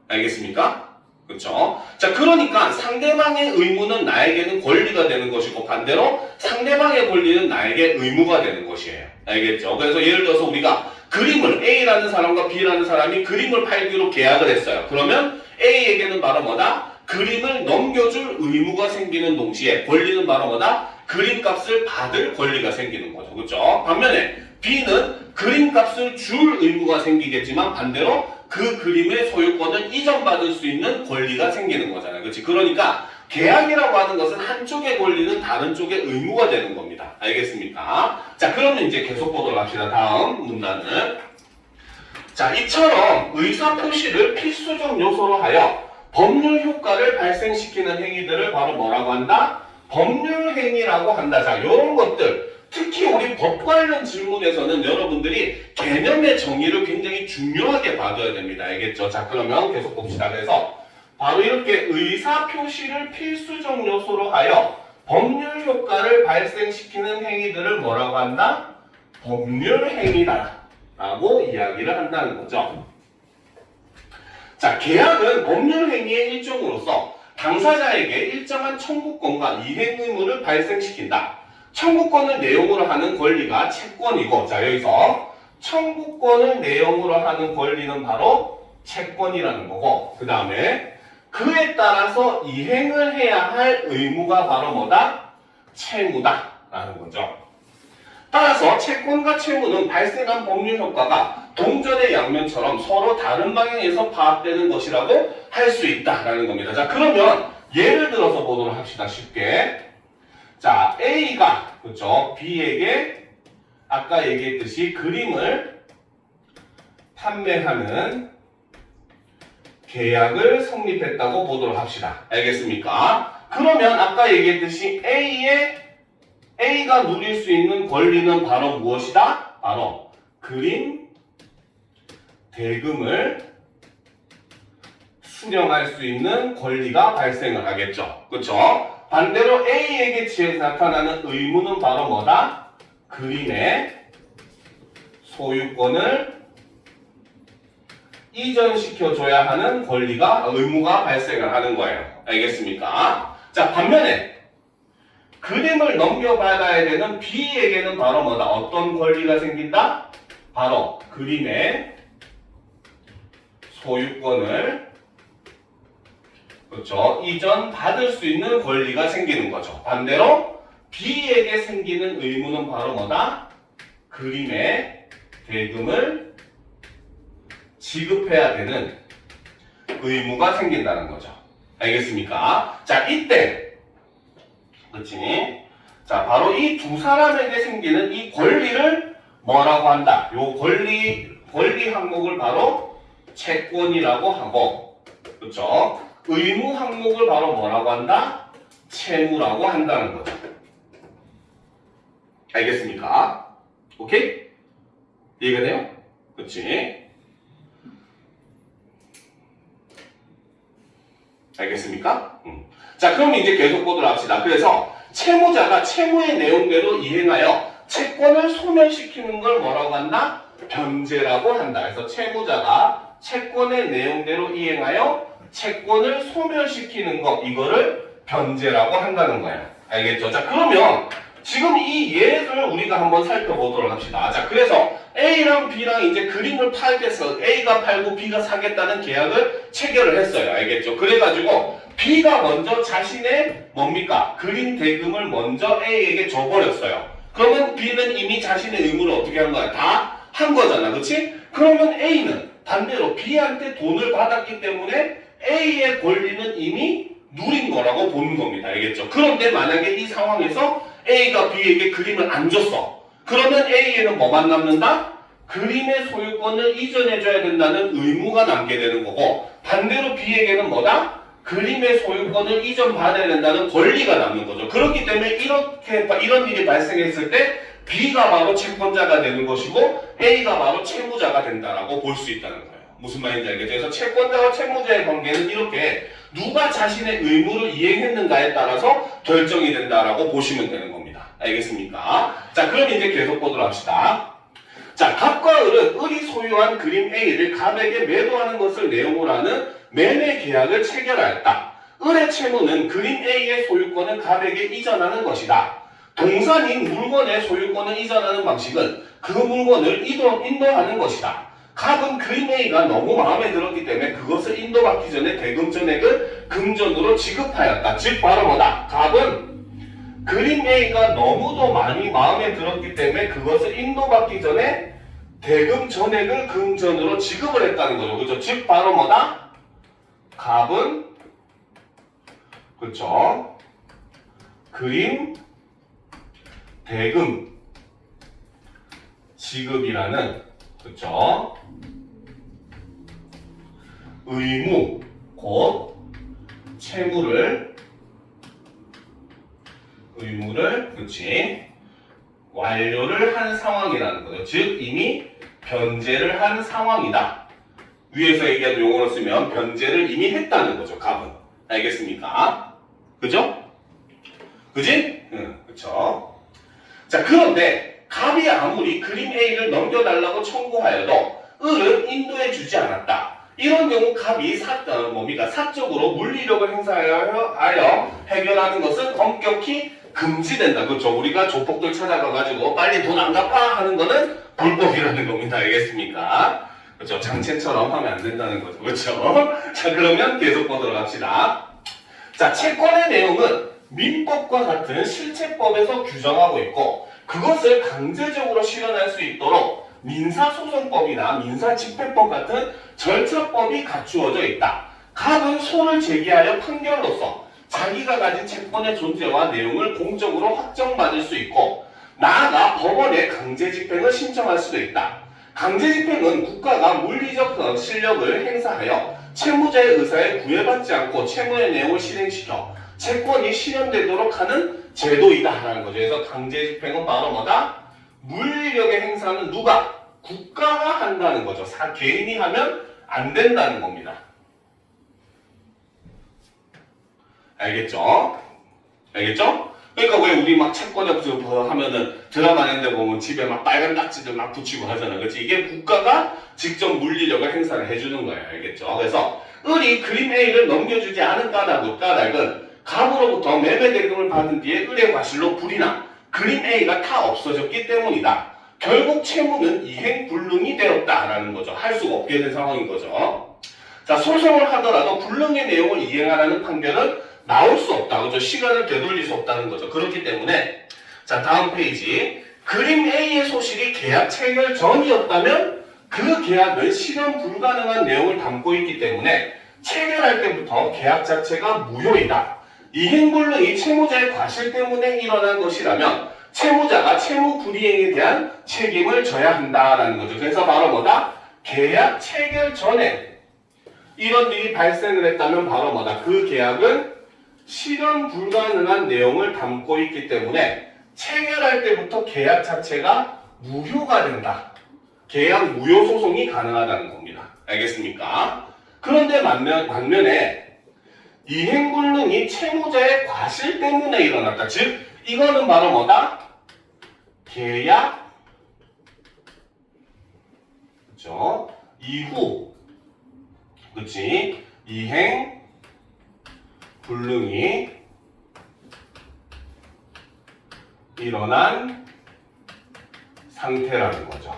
알겠습니까? 그렇죠? 자, 그러니까 상대방의 의무는 나에게는 권리가 되는 것이고 반대로 상대방의 권리는 나에게 의무가 되는 것이에요. 알겠죠? 그래서 예를 들어서 우리가 그림을 A라는 사람과 B라는 사람이 그림을 팔기로 계약을 했어요. 그러면 A에게는 바로 뭐다? 그림을 넘겨줄 의무가 생기는 동시에 권리는 바로 뭐다? 그림값을 받을 권리가 생기는 거죠. 그렇죠? 반면에 B는 그림값을 줄 의무가 생기겠지만 반대로 그 그림의 소유권을 이전받을 수 있는 권리가 생기는 거잖아요. 그렇지? 그러니까 계약이라고 하는 것은 한쪽의 권리는 다른 쪽의 의무가 되는 겁니다. 알겠습니까? 자, 그러면 이제 계속 보도록 합시다. 다음 문단을. 자, 이처럼 의사표시를 필수적 요소로 하여 법률 효과를 발생시키는 행위들을 바로 뭐라고 한다? 법률 행위라고 한다. 자, 이런 것들 특히 우리 법 관련 질문에서는 여러분들이 개념의 정의를 굉장히 중요하게 봐둬야 됩니다. 알겠죠? 자, 그러면 계속 봅시다. 그래서 바로 이렇게 의사표시를 필수적 요소로 하여 법률 효과를 발생시키는 행위들을 뭐라고 한다? 법률 행위다 라고 이야기를 한다는 거죠. 자, 계약은 법률 행위의 일종으로서 당사자에게 일정한 청구권과 이행 의무를 발생시킨다. 청구권을 내용으로 하는 권리가 채권이고, 자, 여기서 청구권을 내용으로 하는 권리는 바로 채권이라는 거고, 그 다음에 그에 따라서 이행을 해야 할 의무가 바로 뭐다? 채무다 라는 거죠. 따라서 채권과 채무는 발생한 법률 효과가 동전의 양면처럼 서로 다른 방향에서 파악되는 것이라고 할 수 있다라는 겁니다. 자, 그러면 예를 들어서 보도록 합시다. 쉽게. 자, A가 그렇죠? B에게 아까 얘기했듯이 그림을 판매하는 계약을 성립했다고 보도록 합시다. 알겠습니까? 그러면 아까 얘기했듯이 A가 누릴 수 있는 권리는 바로 무엇이다? 바로 그림 대금을 수령할 수 있는 권리가 발생을 하겠죠. 그렇죠? 반대로 A에게 나타나는 의무는 바로 뭐다? 그림의 소유권을 이전시켜줘야 하는 의무가 발생을 하는 거예요. 알겠습니까? 자, 반면에 그림을 넘겨받아야 되는 B에게는 바로 뭐다? 어떤 권리가 생긴다? 바로 그림의 소유권을 그렇죠? 이전 받을 수 있는 권리가 생기는 거죠. 반대로 B에게 생기는 의무는 바로 뭐다? 그림의 대금을 지급해야 되는 의무가 생긴다는 거죠. 알겠습니까? 자, 이때 그렇지? 자, 바로 이 두 사람에게 생기는 이 권리를 뭐라고 한다? 요 권리 항목을 바로 채권이라고 하고, 그렇죠? 의무 항목을 바로 뭐라고 한다? 채무라고 한다는 거죠. 알겠습니까? 오케이? 이해가 돼요? 그렇지? 알겠습니까? 자, 그럼 이제 계속 보도록 합시다. 그래서 채무자가 채무의 내용대로 이행하여 채권을 소멸시키는 걸 뭐라고 한다? 변제라고 한다. 그래서 채무자가 채권의 내용대로 이행하여 채권을 소멸시키는 것, 이거를 변제라고 한다는 거예요. 알겠죠? 자, 그러면 지금 이 예를 우리가 한번 살펴보도록 합시다. 자, 그래서 A랑 B랑 이제 그림을 팔겠어. A가 팔고 B가 사겠다는 계약을 체결을 했어요. 알겠죠? 그래가지고 B가 먼저 자신의 뭡니까? 그림 대금을 먼저 A에게 줘버렸어요. 그러면 B는 이미 자신의 의무를 어떻게 한 거야? 다 한 거잖아. 그치? 그러면 A는 반대로 B한테 돈을 받았기 때문에 A의 권리는 이미 누린 거라고 보는 겁니다. 알겠죠? 그런데 만약에 이 상황에서 A가 B에게 그림을 안 줬어. 그러면 A에는 뭐만 남는다? 그림의 소유권을 이전해줘야 된다는 의무가 남게 되는 거고, 반대로 B에게는 뭐다? 그림의 소유권을 이전받아야 된다는 권리가 남는 거죠. 그렇기 때문에 이런 일이 발생했을 때 B가 바로 채권자가 되는 것이고 A가 바로 채무자가 된다라고 볼 수 있다는 거예요. 무슨 말인지 알겠죠? 그래서 채권자와 채무자의 관계는 이렇게 누가 자신의 의무를 이행했는가에 따라서 결정이 된다라고 보시면 되는 겁니다. 알겠습니까? 자, 그럼 이제 계속 보도록 합시다. 자, 갑과 을은 을이 소유한 그림 A를 갑에게 매도하는 것을 내용으로 하는 매매 계약을 체결하였다. 을의 채무는 그림 A의 소유권을 갑에게 이전하는 것이다. 동산인 물건의 소유권을 이전하는 방식은 그 물건을 인도하는 것이다. 갑은 그림 A가 너무 마음에 들었기 때문에 그것을 인도받기 전에 대금 전액을 금전으로 지급하였다. 즉 바로 뭐다? 갑은 그림 A가 너무도 많이 마음에 들었기 때문에 그것을 인도받기 전에 대금 전액을 금전으로 지급을 했다는 거죠. 그렇죠? 즉 바로 뭐다? 갑은 그렇죠? 그림 대금 지급이라는 그렇죠? 의무 곧 채무를 그렇지 완료를 한 상황이라는 거죠. 즉 이미 변제를 한 상황이다. 위에서 얘기한 용어로 쓰면 변제를 이미 했다는 거죠. 갑은. 알겠습니까? 그죠? 그지? 응, 그쵸. 자, 그런데 갑이 아무리 그림 A를 넘겨달라고 청구하여도 을은 인도해 주지 않았다. 이런 경우 갑이 사적으로 물리력을 행사하여 해결하는 것은 엄격히 금지된다. 그렇죠? 우리가 조폭들 찾아가가지고 빨리 돈 안 갚아 하는 거는 불법이라는 겁니다. 알겠습니까? 그렇죠? 장첸처럼 하면 안 된다는 거죠. 그렇죠? 자, 그러면 계속 보도록 합시다. 자, 채권의 내용은 민법과 같은 실체법에서 규정하고 있고 그것을 강제적으로 실현할 수 있도록 민사소송법이나 민사집행법 같은 절차법이 갖추어져 있다. 갑은 소를 제기하여 판결로서 자기가 가진 채권의 존재와 내용을 공적으로 확정받을 수 있고 나아가 법원에 강제집행을 신청할 수도 있다. 강제집행은 국가가 물리적 실력을 행사하여 채무자의 의사에 구애받지 않고 채무의 내용을 실행시켜 채권이 실현되도록 하는 제도이다라는 거죠. 그래서 강제집행은 바로 뭐다? 물리력의 행사는 누가? 국가가 한다는 거죠. 개인이 하면 안 된다는 겁니다. 알겠죠? 알겠죠? 그러니까 왜 우리 막 채권에 하면은 드라마 내는데 보면 집에 막 빨간 딱지들 막 붙이고 하잖아. 그렇지? 이게 국가가 직접 물리력을 행사를 해주는 거예요. 알겠죠? 그래서 을이 그림 A를 넘겨주지 않은 까닭은 갑으로부터 매매 대금을 받은 뒤에 을의 과실로 불이 나 그림 A가 다 없어졌기 때문이다. 결국 채무는 이행불능이 되었다라는 거죠. 할 수가 없게 된 상황인 거죠. 자, 소송을 하더라도 불능의 내용을 이행하라는 판결은 나올 수 없다. 그죠? 시간을 되돌릴 수 없다는 거죠. 그렇기 때문에 자, 다음 페이지. 그림 A의 소실이 계약 체결 전이었다면 그 계약은 실현 불가능한 내용을 담고 있기 때문에 체결할 때부터 계약 자체가 무효이다. 이행불능이 채무자의 과실 때문에 일어난 것이라면 채무자가 채무 불이행에 대한 책임을 져야 한다라는 거죠. 그래서 바로 뭐다? 계약 체결 전에 이런 일이 발생을 했다면 바로 뭐다? 그 계약은 실현 불가능한 내용을 담고 있기 때문에 체결할 때부터 계약 자체가 무효가 된다. 계약 무효 소송이 가능하다는 겁니다. 알겠습니까? 그런데 반면에 이행불능이 채무자의 과실 때문에 일어났다. 즉 이거는 바로 뭐다? 계약 그렇죠? 이후 그렇지? 이행 불능이 일어난 상태라는 거죠.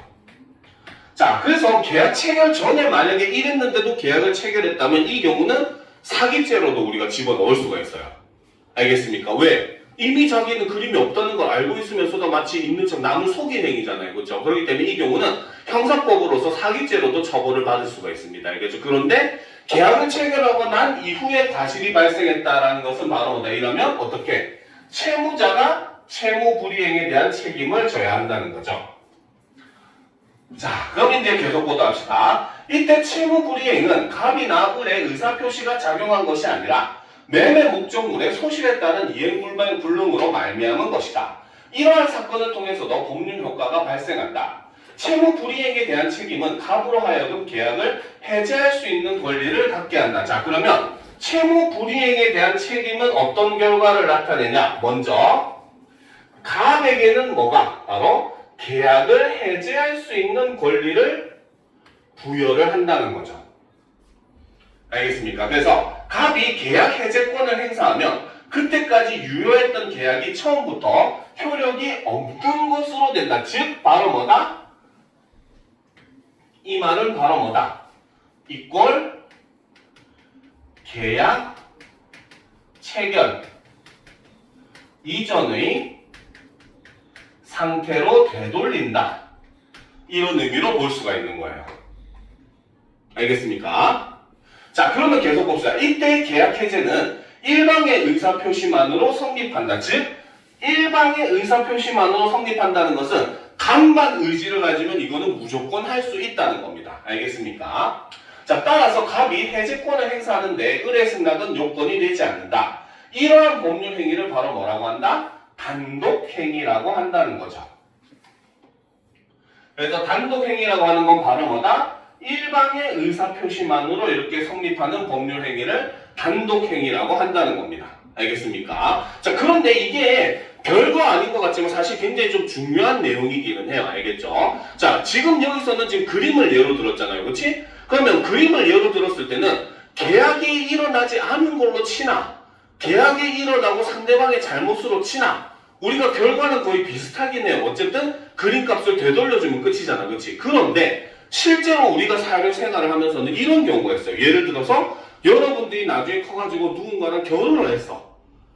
자, 그래서 계약 체결 전에 만약에 이랬는데도 계약을 체결했다면 이 경우는 사기죄로도 우리가 집어넣을 수가 있어요. 알겠습니까? 왜? 이미 자기는 그림이 없다는 걸 알고 있으면서도 마치 있는 척 남을 속인 행위잖아요. 그렇죠? 그렇기 때문에 이 경우는 형사법으로서 사기죄로도 처벌을 받을 수가 있습니다. 알겠죠? 그런데 계약을 체결하고 난 이후에 과실이 발생했다라는 것은 바로 뭐다? 이러면 어떻게? 채무자가 채무 불이행에 대한 책임을 져야 한다는 거죠. 자, 그럼 이제 계속 보도합시다. 이때 채무 불이행은 갑이나 을의 의사표시가 작용한 것이 아니라 매매 목적물의 소실에 따른 이행불능으로 말미암은 것이다. 이러한 사건을 통해서도 법률 효과가 발생한다. 채무 불이행에 대한 책임은 갑으로 하여금 계약을 해제할 수 있는 권리를 갖게 한다. 자, 그러면 채무 불이행에 대한 책임은 어떤 결과를 나타내냐? 먼저 갑에게는 뭐가? 바로 계약을 해제할 수 있는 권리를 부여를 한다는 거죠. 알겠습니까? 그래서 갑이 계약 해제권을 행사하면 그때까지 유효했던 계약이 처음부터 효력이 없는 것으로 된다. 즉 바로 뭐다? 이 말은 바로 뭐다? 이꼴 계약 체결 이전의 상태로 되돌린다. 이런 의미로 볼 수가 있는 거예요. 알겠습니까? 자, 그러면 계속 봅시다. 이때의 계약 해제는 일방의 의사표시만으로 성립한다. 즉, 일방의 의사표시만으로 성립한다는 것은 갑만 의지를 가지면 이거는 무조건 할 수 있다는 겁니다. 알겠습니까? 자, 따라서 갑이 해제권을 행사하는데 을의 승낙은 요건이 되지 않는다. 이러한 법률 행위를 바로 뭐라고 한다? 단독행위라고 한다는 거죠. 그래서 단독행위라고 하는 건 바로 뭐다? 일방의 의사표시만으로 이렇게 성립하는 법률 행위를 단독행위라고 한다는 겁니다. 알겠습니까? 자, 그런데 이게 별거 아닌 것 같지만 사실 굉장히 좀 중요한 내용이기는 해요. 알겠죠? 자, 지금 여기서는 지금 그림을 예로 들었잖아요. 그렇지? 그러면 그림을 예로 들었을 때는 계약이 일어나지 않은 걸로 치나 계약이 일어나고 상대방의 잘못으로 치나 우리가 결과는 거의 비슷하긴 해요. 어쨌든 그림값을 되돌려주면 끝이잖아. 그렇지? 그런데 실제로 우리가 사회생활을 하면서는 이런 경우가 있어요. 예를 들어서 여러분들이 나중에 커가지고 누군가랑 결혼을 했어.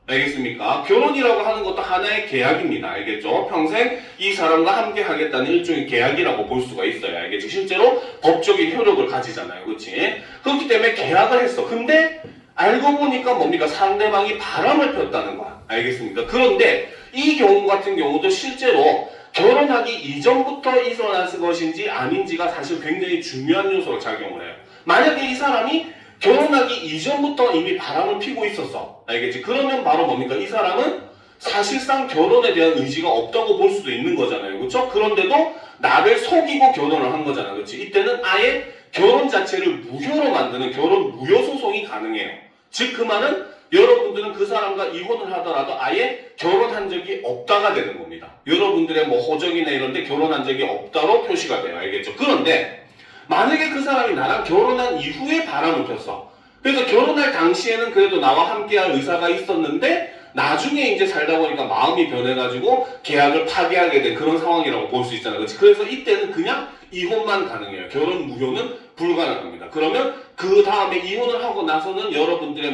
알겠습니까? 결혼이라고 하는 것도 하나의 계약입니다. 알겠죠? 평생 이 사람과 함께 하겠다는 일종의 계약이라고 볼 수가 있어요. 알겠지? 실제로 법적인 효력을 가지잖아요. 그렇지? 그렇기 때문에 계약을 했어. 근데 알고 보니까 뭡니까? 상대방이 바람을 폈다는 거야. 알겠습니까? 그런데 이 경우 같은 경우도 실제로 결혼하기 이전부터 일어났을 것인지 아닌지가 사실 굉장히 중요한 요소로 작용을 해요. 만약에 이 사람이 결혼하기 이전부터 이미 바람을 피고 있었어. 알겠지? 그러면 바로 뭡니까? 이 사람은 사실상 결혼에 대한 의지가 없다고 볼 수도 있는 거잖아요. 그렇죠? 그런데도 나를 속이고 결혼을 한 거잖아. 그렇지? 이때는 아예 결혼 자체를 무효로 만드는 결혼 무효 소송이 가능해요. 즉 그 말은 여러분들은 그 사람과 이혼을 하더라도 아예 결혼한 적이 없다가 되는 겁니다. 여러분들의 뭐 호적이나 이런 데 결혼한 적이 없다로 표시가 돼요. 알겠죠? 그런데 만약에 그 사람이 나랑 결혼한 이후에 바람을 폈어. 그래서 결혼할 당시에는 그래도 나와 함께할 의사가 있었는데 나중에 이제 살다 보니까 마음이 변해가지고 계약을 파기하게 된 그런 상황이라고 볼 수 있잖아요. 그렇지? 그래서 이때는 그냥 이혼만 가능해요. 결혼 무효는 불가능합니다. 그러면 그 다음에 이혼을 하고 나서는 여러분들의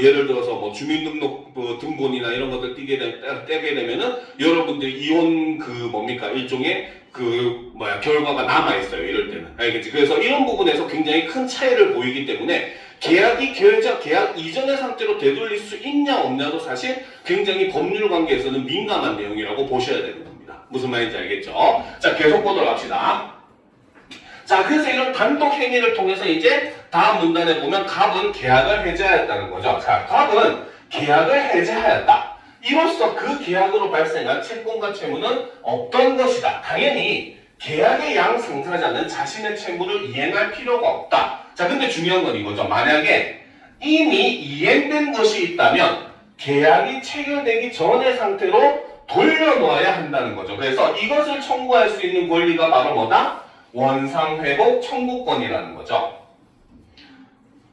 예를 들어서 주민등록 등본이나 이런 것들 떼게 되면은 여러분들이 이혼 일종의 결과가 남아있어요. 이럴 때는. 알겠지? 그래서 이런 부분에서 굉장히 큰 차이를 보이기 때문에 계약 이전의 상태로 되돌릴 수 있냐 없냐도 사실 굉장히 법률 관계에서는 민감한 내용이라고 보셔야 되는 겁니다. 무슨 말인지 알겠죠? 자, 계속 보도록 합시다. 자, 그래서 이런 단독 행위를 통해서 이제 다음 문단에 보면 갑은 계약을 해제하였다는 거죠. 자, 갑은 계약을 해제하였다. 이로써 그 계약으로 발생한 채권과 채무는 없던 것이다. 당연히 계약의 양 상사자는 자신의 채무를 이행할 필요가 없다. 자, 근데 중요한 건 이거죠. 만약에 이미 이행된 것이 있다면 계약이 체결되기 전의 상태로 돌려놓아야 한다는 거죠. 그래서 이것을 청구할 수 있는 권리가 바로 뭐다? 원상회복 청구권이라는 거죠.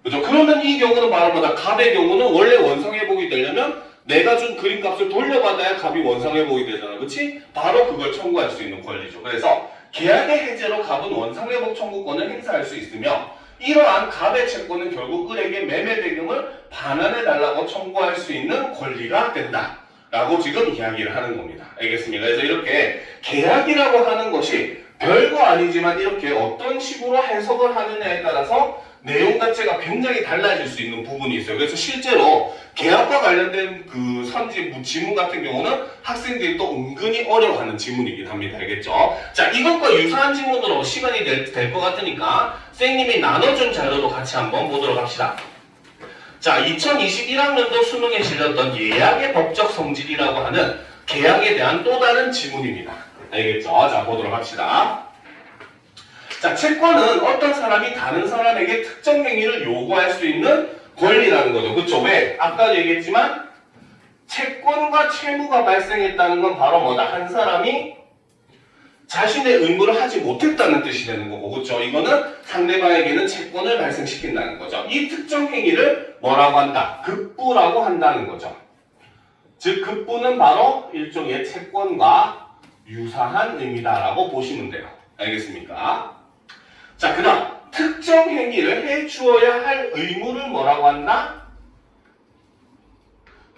그죠? 그러면 이 경우는 바로 뭐다? 갑의 경우는 원래 원상회복이 되려면 내가 준 그림값을 돌려받아야 갑이 원상회복이 되잖아. 그치? 바로 그걸 청구할 수 있는 권리죠. 그래서 계약의 해제로 갑은 원상회복 청구권을 행사할 수 있으며 이러한 갑의 채권은 결국 을에게 매매 대금을 반환해달라고 청구할 수 있는 권리가 된다. 라고 지금 이야기를 하는 겁니다. 알겠습니다. 그래서 이렇게 계약이라고 하는 것이 별거 아니지만 이렇게 어떤 식으로 해석을 하느냐에 따라서 내용 자체가 굉장히 달라질 수 있는 부분이 있어요. 그래서 실제로 계약과 관련된 그 지문 같은 경우는 학생들이 또 은근히 어려워하는 지문이긴 합니다. 알겠죠? 자, 이것과 유사한 지문으로 시간이 될 것 같으니까 선생님이 나눠준 자료도 같이 한번 보도록 합시다. 자, 2021학년도 수능에 실렸던 예약의 법적 성질이라고 하는 계약에 대한 또 다른 지문입니다. 알겠죠? 자, 보도록 합시다. 자, 채권은 어떤 사람이 다른 사람에게 특정 행위를 요구할 수 있는 권리라는 거죠. 그쵸? 왜? 아까도 얘기했지만 채권과 채무가 발생했다는 건 바로 뭐다? 한 사람이 자신의 의무를 하지 못했다는 뜻이 되는 거고, 그쵸? 이거는 상대방에게는 채권을 발생시킨다는 거죠. 이 특정 행위를 뭐라고 한다? 급부라고 한다는 거죠. 즉, 급부는 바로 일종의 채권과 유사한 의미다라고 보시면 돼요. 알겠습니까? 자, 그 다음 특정 행위를 해주어야 할 의무를 뭐라고 한다?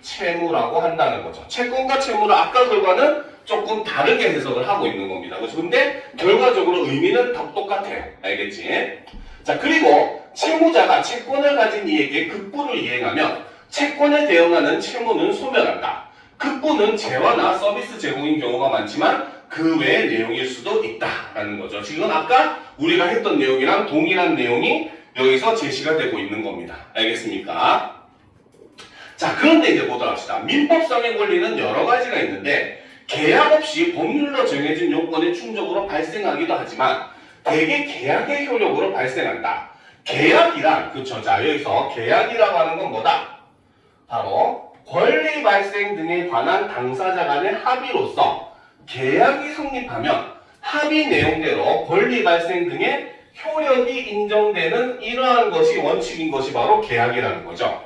채무라고 한다는 거죠. 채권과 채무를 아까 결과는 조금 다르게 해석을 하고 있는 겁니다. 그렇죠? 근데 결과적으로 의미는 똑같아요. 알겠지? 자, 그리고 채무자가 채권을 가진 이에게 급부를 이행하면 채권에 대응하는 채무는 소멸한다. 급부는 재화나 서비스 제공인 경우가 많지만 그 외의 내용일 수도 있다라는 거죠. 지금 아까 우리가 했던 내용이랑 동일한 내용이 여기서 제시가 되고 있는 겁니다. 알겠습니까? 자, 그런데 이제 보도록 합시다. 민법상의 권리는 여러 가지가 있는데 계약 없이 법률로 정해진 요건의 충족으로 발생하기도 하지만 대개 계약의 효력으로 발생한다. 계약이란, 그렇죠. 자, 여기서 계약이라고 하는 건 뭐다? 바로 권리 발생 등에 관한 당사자 간의 합의로서 계약이 성립하면 합의 내용대로 권리 발생 등의 효력이 인정되는 이러한 것이 원칙인 것이 바로 계약이라는 거죠.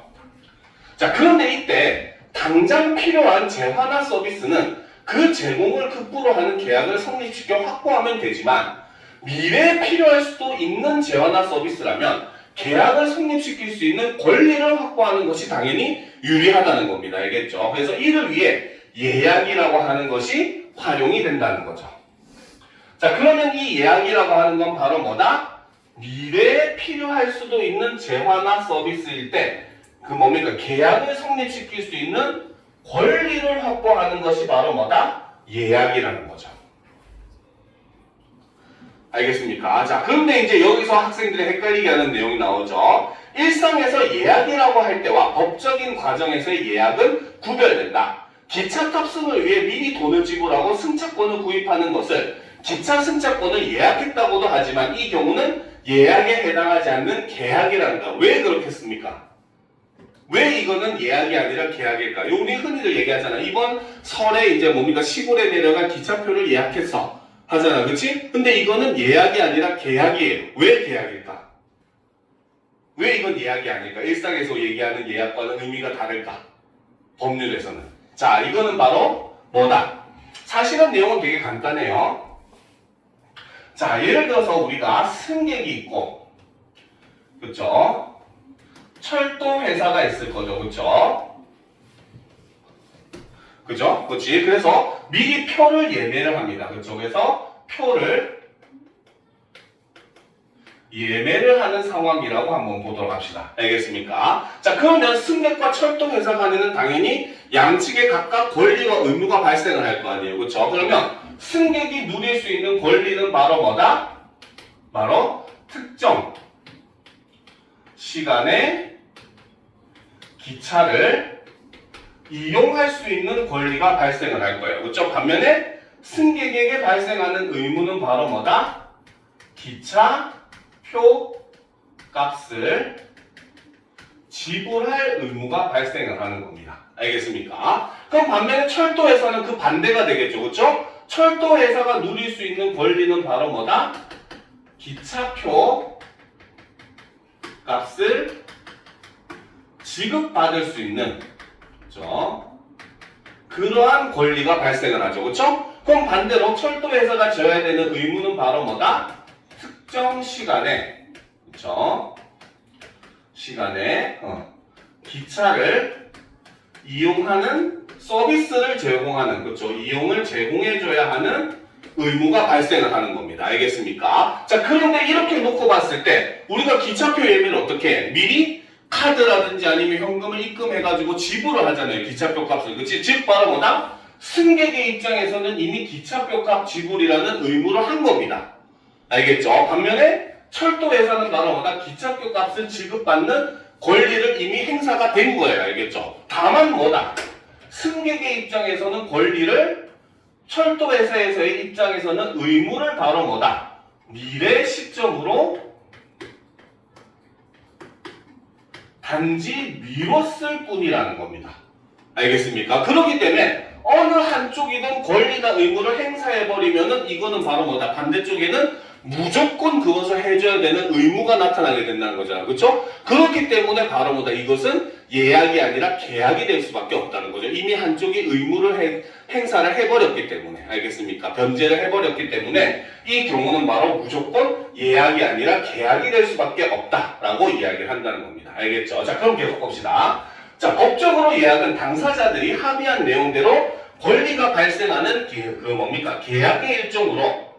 자, 그런데 이때 당장 필요한 재화나 서비스는 그 제공을 급부로 하는 계약을 성립시켜 확보하면 되지만 미래에 필요할 수도 있는 재화나 서비스라면 계약을 성립시킬 수 있는 권리를 확보하는 것이 당연히 유리하다는 겁니다. 알겠죠? 그래서 이를 위해 예약이라고 하는 것이 활용이 된다는 거죠. 자, 그러면 이 예약이라고 하는 건 바로 뭐다? 미래에 필요할 수도 있는 재화나 서비스일 때 그 뭡니까? 계약을 성립시킬 수 있는 권리를 확보하는 것이 바로 뭐다? 예약이라는 거죠. 알겠습니까? 자, 그런데 이제 여기서 학생들이 헷갈리게 하는 내용이 나오죠. 일상에서 예약이라고 할 때와 법적인 과정에서의 예약은 구별된다. 기차 탑승을 위해 미리 돈을 지불하고 승차권을 구입하는 것을 기차 승차권을 예약했다고도 하지만 이 경우는 예약에 해당하지 않는 계약이란다. 왜 그렇게 했습니까? 왜 이거는 예약이 아니라 계약일까요? 우리 흔히들 얘기하잖아. 이번 설에 이제 뭡니까? 시골에 내려간 기차표를 예약했어. 하잖아. 그치? 근데 이거는 예약이 아니라 계약이에요. 왜 계약일까? 왜 이건 예약이 아닐까? 일상에서 얘기하는 예약과는 의미가 다를까? 법률에서는. 자, 이거는 바로 뭐다? 사실은 내용은 되게 간단해요. 자, 예를 들어서 우리가 승객이 있고, 그쵸? 철도 회사가 있을 거죠. 그쵸? 그죠? 그치? 그래서 미리 표를 예매를 합니다. 그쵸? 그래서 표를 예매를 하는 상황이라고 한번 보도록 합시다. 알겠습니까? 자, 그러면 승객과 철도 회사 간에는 당연히 양측에 각각 권리와 의무가 발생을 할 거 아니에요. 그쵸? 그러면 승객이 누릴 수 있는 권리는 바로 뭐다? 바로 특정 시간에 기차를 이용할 수 있는 권리가 발생을 할 거예요. 그렇죠? 반면에 승객에게 발생하는 의무는 바로 뭐다? 기차표 값을 지불할 의무가 발생을 하는 겁니다. 알겠습니까? 그럼 반면에 철도회사는 그 반대가 되겠죠. 그렇죠? 철도회사가 누릴 수 있는 권리는 바로 뭐다? 기차표 값을 지급받을 수 있는, 그렇죠? 그러한 권리가 발생을 하죠. 그렇죠? 그럼 반대로 철도회사가 져야 되는 의무는 바로 뭐다? 특정 시간에, 그렇죠? 시간에 기차를 이용하는 서비스를 제공하는, 그렇죠? 이용을 제공해줘야 하는 의무가 발생을 하는 겁니다. 알겠습니까? 자, 그런데 이렇게 놓고 봤을 때 우리가 기차표 예매를 어떻게 해? 미리 카드라든지 아니면 현금을 입금해가지고 지불을 하잖아요. 기차표 값을. 그치? 즉 바로 뭐다? 승객의 입장에서는 이미 기차표 값 지불이라는 의무를 한 겁니다. 알겠죠? 반면에 철도회사는 바로 뭐다? 기차표 값을 지급받는 권리를 이미 행사가 된 거예요. 알겠죠? 다만 뭐다? 승객의 입장에서는 권리를, 철도회사에서의 입장에서는 의무를 바로 뭐다? 미래 시점으로 단지 미뤘을 뿐이라는 겁니다. 알겠습니까? 그렇기 때문에 어느 한쪽이든 권리나 의무를 행사해버리면은 이거는 바로 뭐다? 반대쪽에는 무조건 그것을 해줘야 되는 의무가 나타나게 된다는 거잖아. 그렇죠? 그렇기 때문에 바로 뭐다? 이것은 예약이 아니라 계약이 될 수밖에 없다는 거죠. 이미 한쪽이 의무를 행사를 해버렸기 때문에. 알겠습니까? 변제를 해버렸기 때문에 이 경우는 바로 무조건 예약이 아니라 계약이 될 수밖에 없다라고 이야기를 한다는 겁니다. 알겠죠? 자, 그럼 계속 봅시다. 자, 법적으로 예약은 당사자들이 합의한 내용대로 권리가 발생하는 계약의 일종으로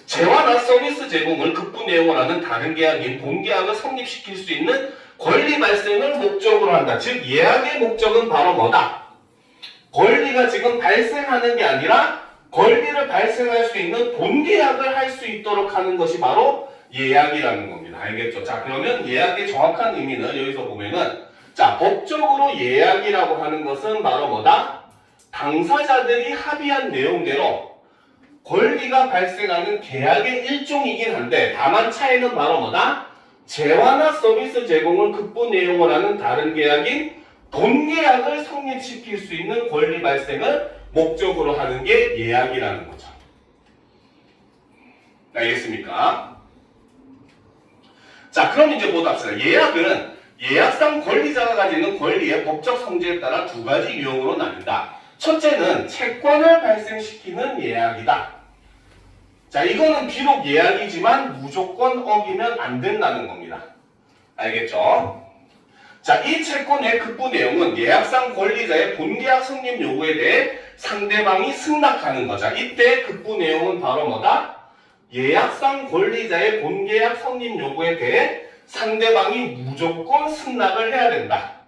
재화나 서비스 제공을 급부 내용을 하는 다른 계약인 본계약을 성립시킬 수 있는 권리 발생을 목적으로 한다. 즉 예약의 목적은 바로 뭐다? 권리가 지금 발생하는 게 아니라 권리를 발생할 수 있는 본계약을 할 수 있도록 하는 것이 바로 예약이라는 겁니다. 알겠죠? 자, 그러면 예약의 정확한 의미는 여기서 보면은, 자, 법적으로 예약이라고 하는 것은 바로 뭐다? 당사자들이 합의한 내용대로 권리가 발생하는 계약의 일종이긴 한데, 다만 차이는 바로 뭐다? 재화나 서비스 제공을 급부 내용을 하는 다른 계약인 본계약을 성립시킬 수 있는 권리 발생을 목적으로 하는 게 예약이라는 거죠. 알겠습니까? 자, 그럼 이제 보도록 합시다. 예약은 예약상 권리자가 가지는 권리의 법적 성질에 따라 두 가지 유형으로 나뉜다. 첫째는 채권을 발생시키는 예약이다. 자, 이거는 비록 예약이지만 무조건 어기면 안 된다는 겁니다. 알겠죠? 자, 이 채권의 급부 내용은 예약상 권리자의 본계약 성립 요구에 대해 상대방이 승낙하는 거죠. 이때 급부 내용은 바로 뭐다? 예약상 권리자의 본계약 성립 요구에 대해 상대방이 무조건 승낙을 해야 된다.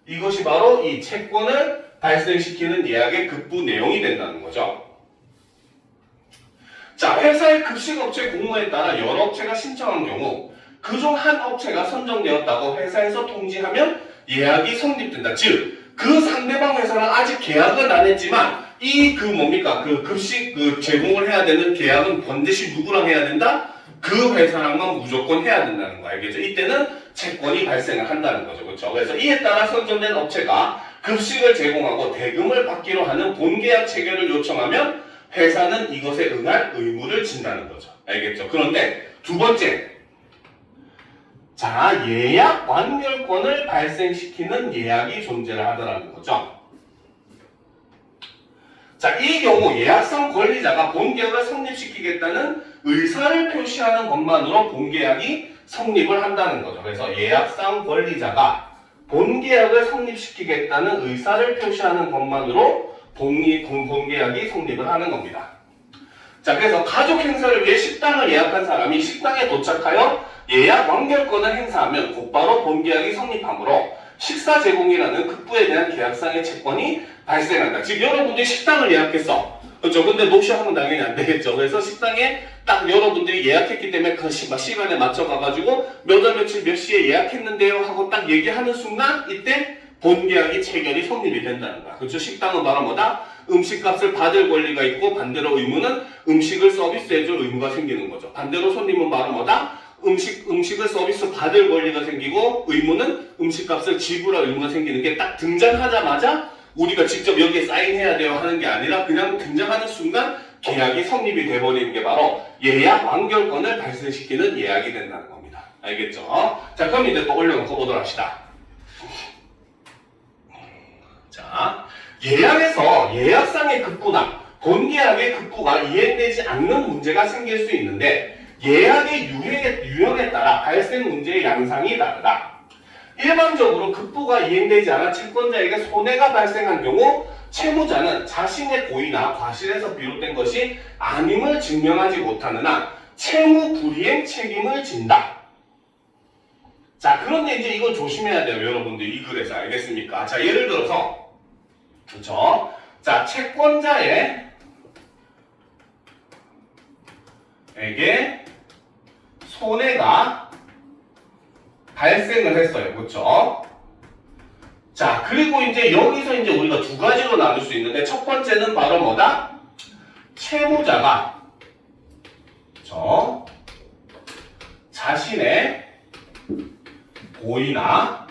이것이 바로 이 채권을 발생시키는 예약의 급부 내용이 된다는 거죠. 자, 회사의 급식업체 공모에 따라 여러 업체가 신청한 경우 그중 한 업체가 선정되었다고 회사에서 통지하면 예약이 성립된다. 즉, 그 상대방 회사는 아직 계약은 안 했지만 그 급식 제공을 해야 되는 계약은 반드시 누구랑 해야 된다? 그 회사랑만 무조건 해야 된다는 거 알겠죠? 이때는 채권이 발생을 한다는 거죠. 그렇죠? 그래서 이에 따라 선정된 업체가 급식을 제공하고 대금을 받기로 하는 본계약 체결을 요청하면 회사는 이것에 응할 의무를 진다는 거죠. 알겠죠? 그런데 두 번째, 자, 예약 완결권을 발생시키는 예약이 존재를 하더라는 거죠. 자, 이 경우 예약상 권리자가 본계약을 성립시키겠다는 의사를 표시하는 것만으로 본계약이 성립을 한다는 거죠. 그래서 예약상 권리자가 본계약을 성립시키겠다는 의사를 표시하는 것만으로 본계약이 성립을 하는 겁니다. 자, 그래서 가족 행사를 위해 식당을 예약한 사람이 식당에 도착하여 예약 완결권을 행사하면 곧바로 본계약이 성립하므로 식사 제공이라는 급부에 대한 계약상의 채권이 발생한다. 즉, 여러분들이 식당을 예약했어. 그렇죠? 근데 노쇼하면 당연히 안 되겠죠. 그래서 식당에 딱 여러분들이 예약했기 때문에 그 시간에 맞춰가가지고 몇 월 며칠 몇 시에 예약했는데요 하고 딱 얘기하는 순간 이때 본계약이 체결이 성립이 된다는 거야. 그렇죠? 식당은 바로 뭐다? 음식값을 받을 권리가 있고 반대로 의무는 음식을 서비스해줄 의무가 생기는 거죠. 반대로 손님은 바로 뭐다? 음식을 서비스 받을 권리가 생기고 의무는 음식값을 지불할 의무가 생기는 게 딱 등장하자마자 우리가 직접 여기에 사인해야 돼요 하는 게 아니라 그냥 등장하는 순간 계약이 성립이 돼버리는 게 바로 예약 완결권을 발생시키는 예약이 된다는 겁니다. 알겠죠? 자, 그럼 이제 또 올려놓고 보도록 합시다. 자, 예약에서 예약상의 급부나 본계약의 급부가 이행되지 않는 문제가 생길 수 있는데 예약의 유형에 따라 발생 문제의 양상이 다르다. 일반적으로 급부가 이행되지 않아 채권자에게 손해가 발생한 경우 채무자는 자신의 고의나 과실에서 비롯된 것이 아님을 증명하지 못하는 한 채무 불이행 책임을 진다. 자, 그런데 이제 이걸 조심해야 돼요, 여러분들. 이 글에서 알겠습니까? 자, 예를 들어서 그렇죠? 자, 채권자에게 손해가 발생을 했어요. 그렇죠? 자, 그리고 이제 여기서 이제 우리가 두 가지로 나눌 수 있는데 첫 번째는 바로 뭐다? 채무자가 그렇죠? 자신의 고의나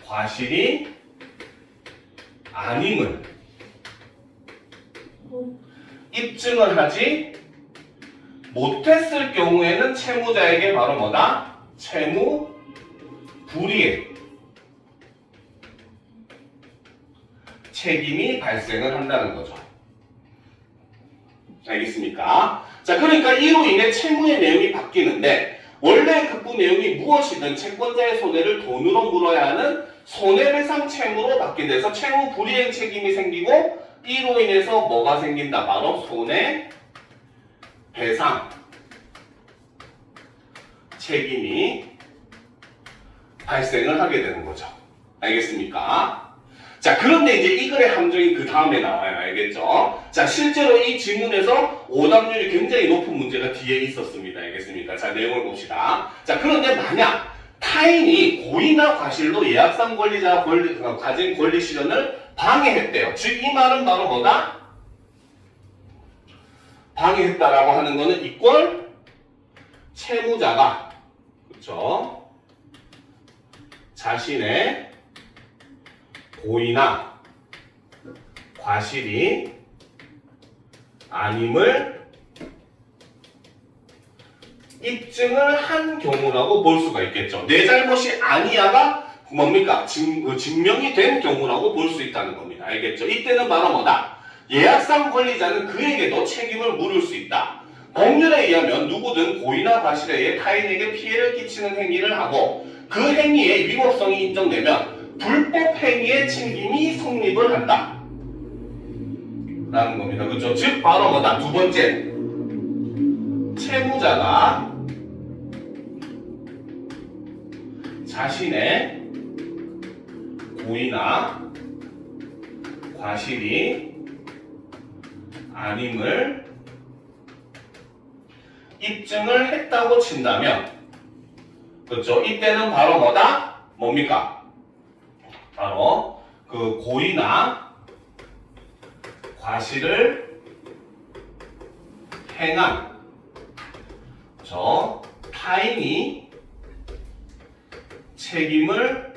과실이 아님을 입증을 하지 못했을 경우에는 채무자에게 바로 뭐다? 채무 불이행 책임이 발생을 한다는 거죠. 알겠습니까? 자, 그러니까 이로 인해 채무의 내용이 바뀌는데 원래 급부 내용이 무엇이든 채권자의 손해를 돈으로 물어야 하는 손해배상 채무로 바뀐다 해서 채무 불이행 책임이 생기고 이로 인해서 뭐가 생긴다? 바로 손해배상 책임이 발생을 하게 되는 거죠. 알겠습니까? 자, 그런데 이제 이 글의 함정이 그 다음에 나와요. 알겠죠? 자, 실제로 이 지문에서 오답률이 굉장히 높은 문제가 뒤에 있었습니다. 알겠습니까? 자, 내용을 봅시다. 자, 그런데 만약 타인이 고의나 과실로 예약상 권리자가 가진 권리 실현을 방해했대요. 즉, 이 말은 바로 뭐다? 방해했다라고 하는 거는 이꼴 채무자가 그렇죠? 자신의 고의나 과실이 아님을 입증을 한 경우라고 볼 수가 있겠죠. 내 잘못이 아니야가 뭡니까? 증명이 된 경우라고 볼 수 있다는 겁니다. 알겠죠? 이때는 바로 뭐다? 예약상 권리자는 그에게도 책임을 물을 수 있다. 법률에 의하면 누구든 고의나 과실에 의해 타인에게 피해를 끼치는 행위를 하고 그 행위의 위법성이 인정되면 불법 행위의 책임이 성립을 한다. 라는 겁니다. 그렇죠? 즉 바로 뭐다? 두 번째, 채무자가 자신의 고의나 과실이 아님을 입증을 했다고 친다면, 그렇죠? 이때는 바로 뭐다? 뭡니까? 바로 그 고의나 과실을 행한 타인이 책임을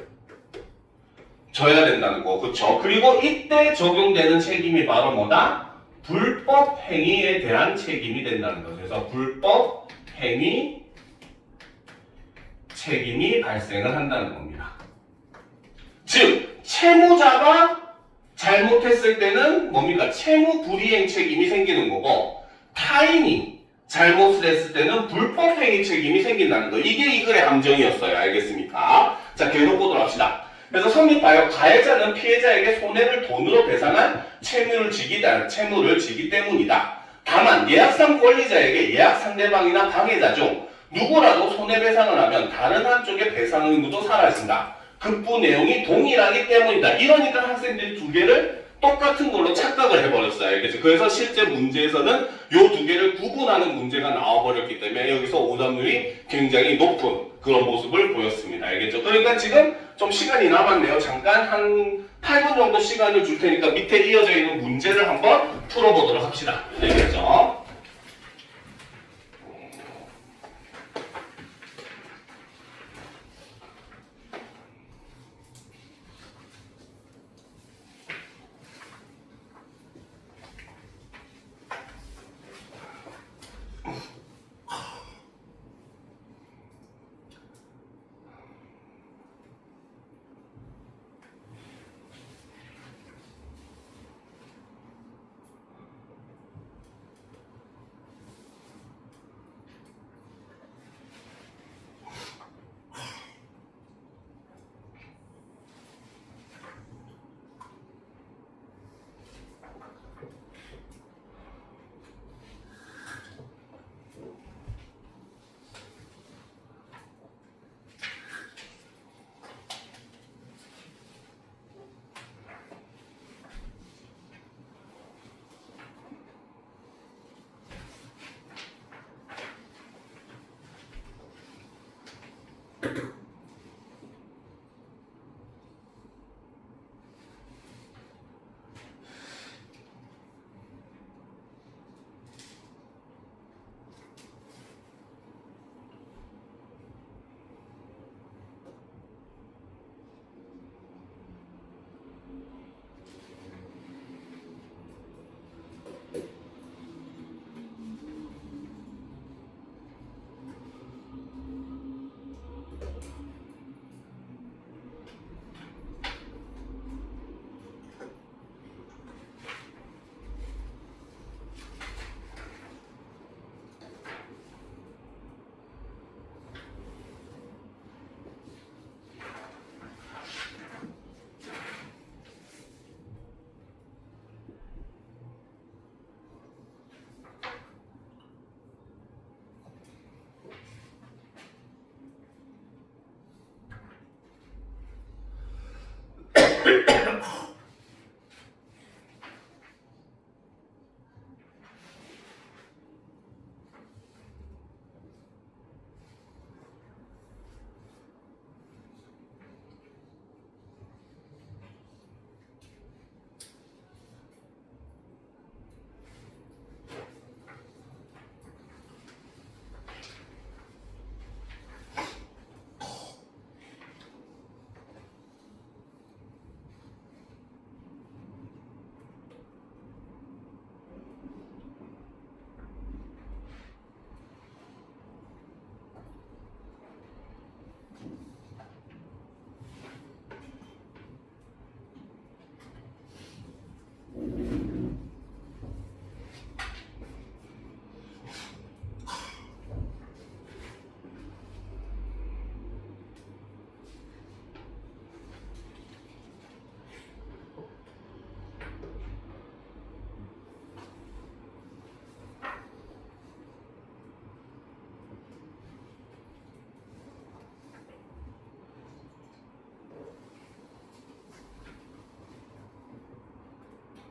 져야 된다는 거, 그렇죠? 그리고 이때 적용되는 책임이 바로 뭐다? 불법 행위에 대한 책임이 된다는 거죠. 그래서 불법 행위 책임이 발생을 한다는 겁니다. 즉 채무자가 잘못했을 때는 뭡니까? 채무 불이행 책임이 생기는 거고, 타인이 잘못을 했을 때는 불법 행위 책임이 생긴다는 거. 이게 이 글의 함정이었어요. 알겠습니까? 자, 계속 보도록 합시다. 그래서 성립하여 가해자는 피해자에게 손해를 돈으로 배상한 채무를 지기 때문이다. 다만 예약상 권리자에게 예약 상대방이나 방해자 중 누구라도 손해배상을 하면 다른 한쪽의 배상 의무도 사라진다. 급부 내용이 동일하기 때문이다. 이러니까 학생들이 두 개를 똑같은 걸로 착각을 해버렸어요. 알겠죠? 그래서 실제 문제에서는 이 두 개를 구분하는 문제가 나와버렸기 때문에 여기서 오답률이 굉장히 높은 그런 모습을 보였습니다. 알겠죠? 그러니까 지금 좀 시간이 남았네요. 잠깐 한 8분 정도 시간을 줄 테니까 밑에 이어져 있는 문제를 한번 풀어보도록 합시다. 알겠죠?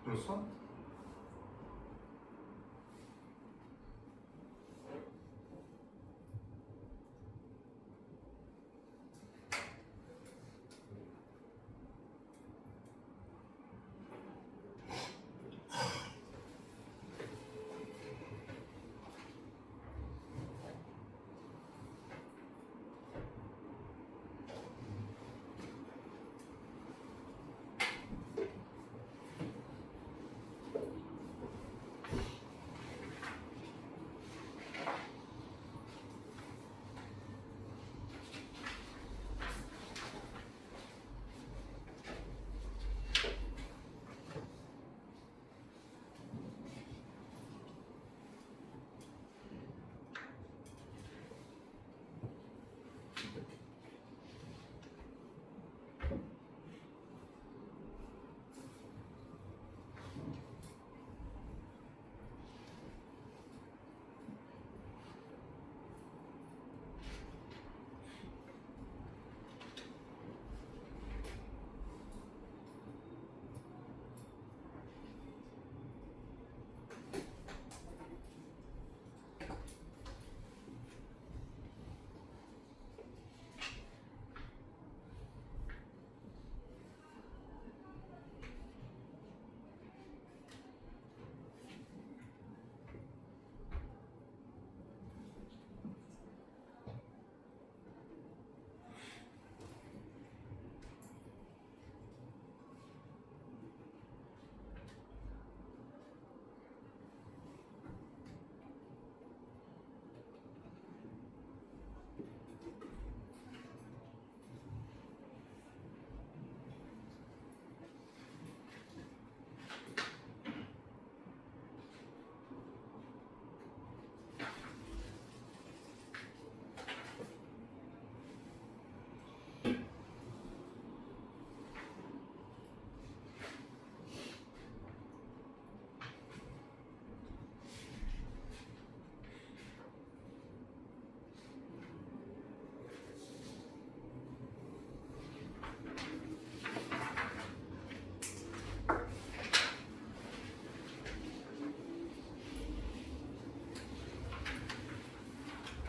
플러스 1?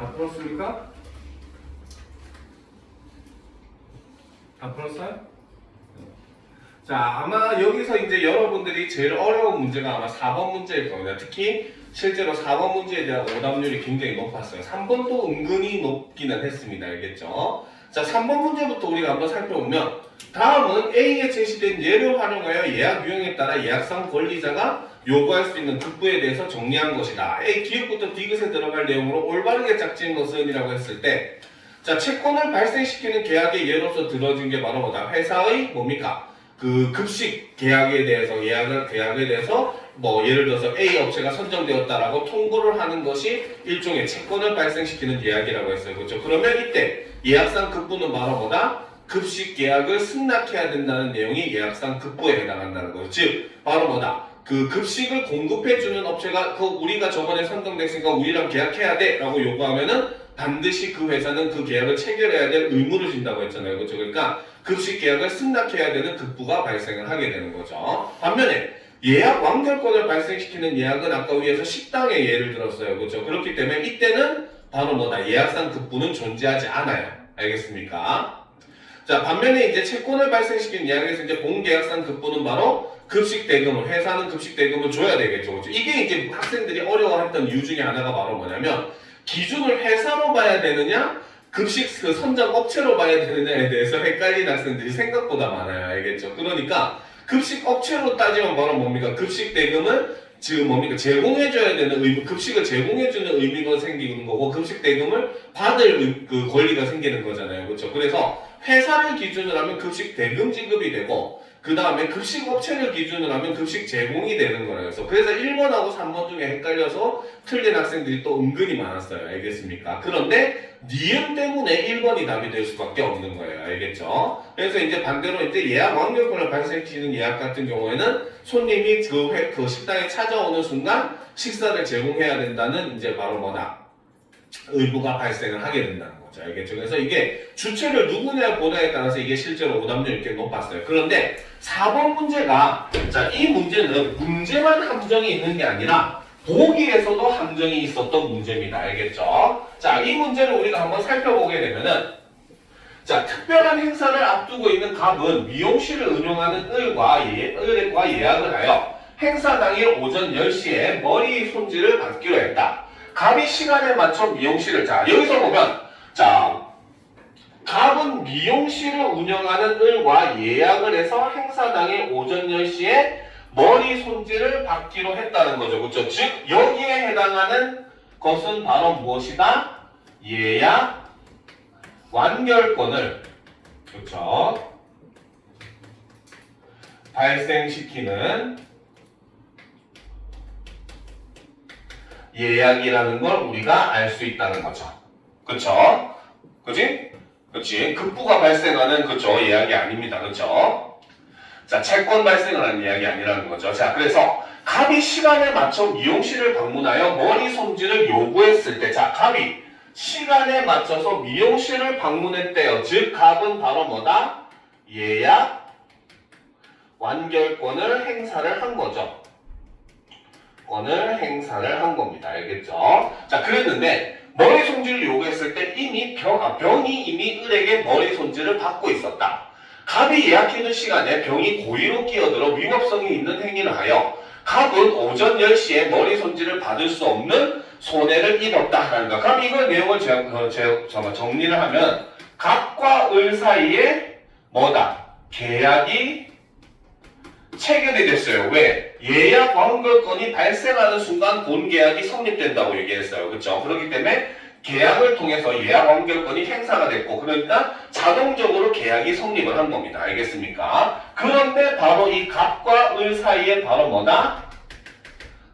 다 풀었습니까? 다 풀었어요? 자, 아마 여기서 이제 여러분들이 제일 어려운 문제가 아마 4번 문제일 겁니다. 특히 실제로 4번 문제에 대한 오답률이 굉장히 높았어요. 3번도 은근히 높기는 했습니다. 알겠죠? 자, 3번 문제부터 우리가 한번 살펴보면 다음은 A에 제시된 예를 활용하여 예약 유형에 따라 예약상 권리자가 요구할 수 있는 급부에 대해서 정리한 것이다. A 기획부터 디귿에 들어갈 내용으로 올바르게 짝지은 것은 이라고 했을 때 자, 채권을 발생시키는 계약의 예로서 들어진 게 바로 뭐다? 회사의 뭡니까? 그 급식 계약에 대해서 계약에 대해서 뭐 예를 들어서 A 업체가 선정되었다라고 통보를 하는 것이 일종의 채권을 발생시키는 계약이라고 했어요. 그렇죠? 그러면 이때 예약상 급부는 바로 뭐다? 급식 계약을 승낙해야 된다는 내용이 예약상 급부에 해당한다는 거죠. 즉 바로 뭐다? 그 급식을 공급해주는 업체가 그 우리가 저번에 선정됐으니까 우리랑 계약해야 돼라고 요구하면은 반드시 그 회사는 그 계약을 체결해야 될 의무를 진다고 했잖아요. 그렇죠? 그러니까 급식 계약을 승낙해야 되는 급부가 발생을 하게 되는 거죠. 반면에 예약 완결권을 발생시키는 예약은 아까 위에서 식당의 예를 들었어요. 그렇죠? 그렇기 때문에 이때는 바로 뭐다? 예약상 급부는 존재하지 않아요. 알겠습니까? 자, 반면에 이제 채권을 발생시키는 예약에서 이제 본계약상 급부는 바로 급식 대금을, 회사는 급식 대금을 줘야 되겠죠. 그렇죠? 이게 이제 학생들이 어려워했던 이유 중에 하나가 바로 뭐냐면 기준을 회사로 봐야 되느냐 급식 그 선정 업체로 봐야 되느냐에 대해서 헷갈린 학생들이 생각보다 많아요. 알겠죠? 그러니까 급식 업체로 따지면 바로 뭡니까? 급식 대금을 지금 뭡니까? 제공해줘야 되는 의무, 급식을 제공해주는 의미가 생기는 거고 급식 대금을 받을 그 권리가 생기는 거잖아요. 그렇죠? 그래서 회사를 기준으로 하면 급식 대금 지급이 되고 그 다음에 급식 업체를 기준으로 하면 급식 제공이 되는 거예요. 그래서 1번하고 3번 중에 헷갈려서 틀린 학생들이 또 은근히 많았어요. 알겠습니까? 그런데 니은 때문에 1번이 답이 될 수밖에 없는 거예요. 알겠죠? 그래서 이제 반대로 이제 예약 완결권을 발생시키는 예약 같은 경우에는 손님이 그 식당에 찾아오는 순간 식사를 제공해야 된다는 이제 바로 뭐다? 의무가 발생을 하게 된다는 거죠. 알겠죠? 그래서 이게 주체를 누구냐 보냐에 따라서 이게 실제로 오답률이 이렇게 높았어요. 그런데 4번 문제가 자, 이 문제는 문제만 함정이 있는 게 아니라 보기에서도 함정이 있었던 문제입니다. 알겠죠? 자, 이 문제를 우리가 한번 살펴보게 되면은 자, 특별한 행사를 앞두고 있는 갑은 미용실을 운영하는 을과 예약을 하여 행사 당일 오전 10시에 머리 손질을 받기로 했다. 갑이 시간에 맞춰 미용실을 자, 여기서 보면 자, 갑은 미용실을 운영하는 을과 예약을 해서 행사 당일 오전 10시에 머리 손질을 받기로 했다는 거죠. 그렇죠? 즉 여기에 해당하는 것은 바로 무엇이다? 예약 완결권을 그렇죠? 발생시키는 예약이라는 걸 우리가 알 수 있다는 거죠. 그쵸? 그치? 그치? 급부가 발생하는 그쵸? 예약이 아닙니다. 그쵸? 자, 채권 발생을 하는 예약이 아니라는 거죠. 자, 그래서 갑이 시간에 맞춰 미용실을 방문하여 머리 손질을 요구했을 때 자, 갑이 시간에 맞춰서 미용실을 방문했대요. 즉, 갑은 바로 뭐다? 예약 완결권을 행사를 한 거죠. 권을 행사를 한 겁니다. 알겠죠? 자, 그랬는데 머리 손질을 요구했을 때 이미 병이 이미 을에게 머리 손질을 받고 있었다. 갑이 예약해둔 시간에 병이 고의로 끼어들어 위법성이 있는 행위를 하여 갑은 오전 10시에 머리 손질을 받을 수 없는 손해를 입었다라는 거. 그럼 이걸 내용을 정리를 하면 갑과 을 사이에 뭐다? 계약이 체결이 됐어요. 왜? 예약 완결권이 발생하는 순간 본계약이 성립된다고 얘기했어요. 그렇죠? 그렇기 때문에 계약을 통해서 예약 완결권이 행사가 됐고 그러니까 자동적으로 계약이 성립을 한 겁니다. 알겠습니까? 그런데 바로 이 갑과 을 사이에 바로 뭐다?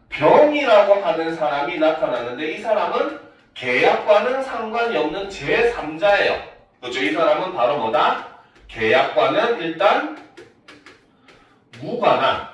병이라고 하는 사람이 나타나는데 이 사람은 계약과는 상관이 없는 제3자예요. 그렇죠? 이 사람은 바로 뭐다? 계약과는 일단 무관한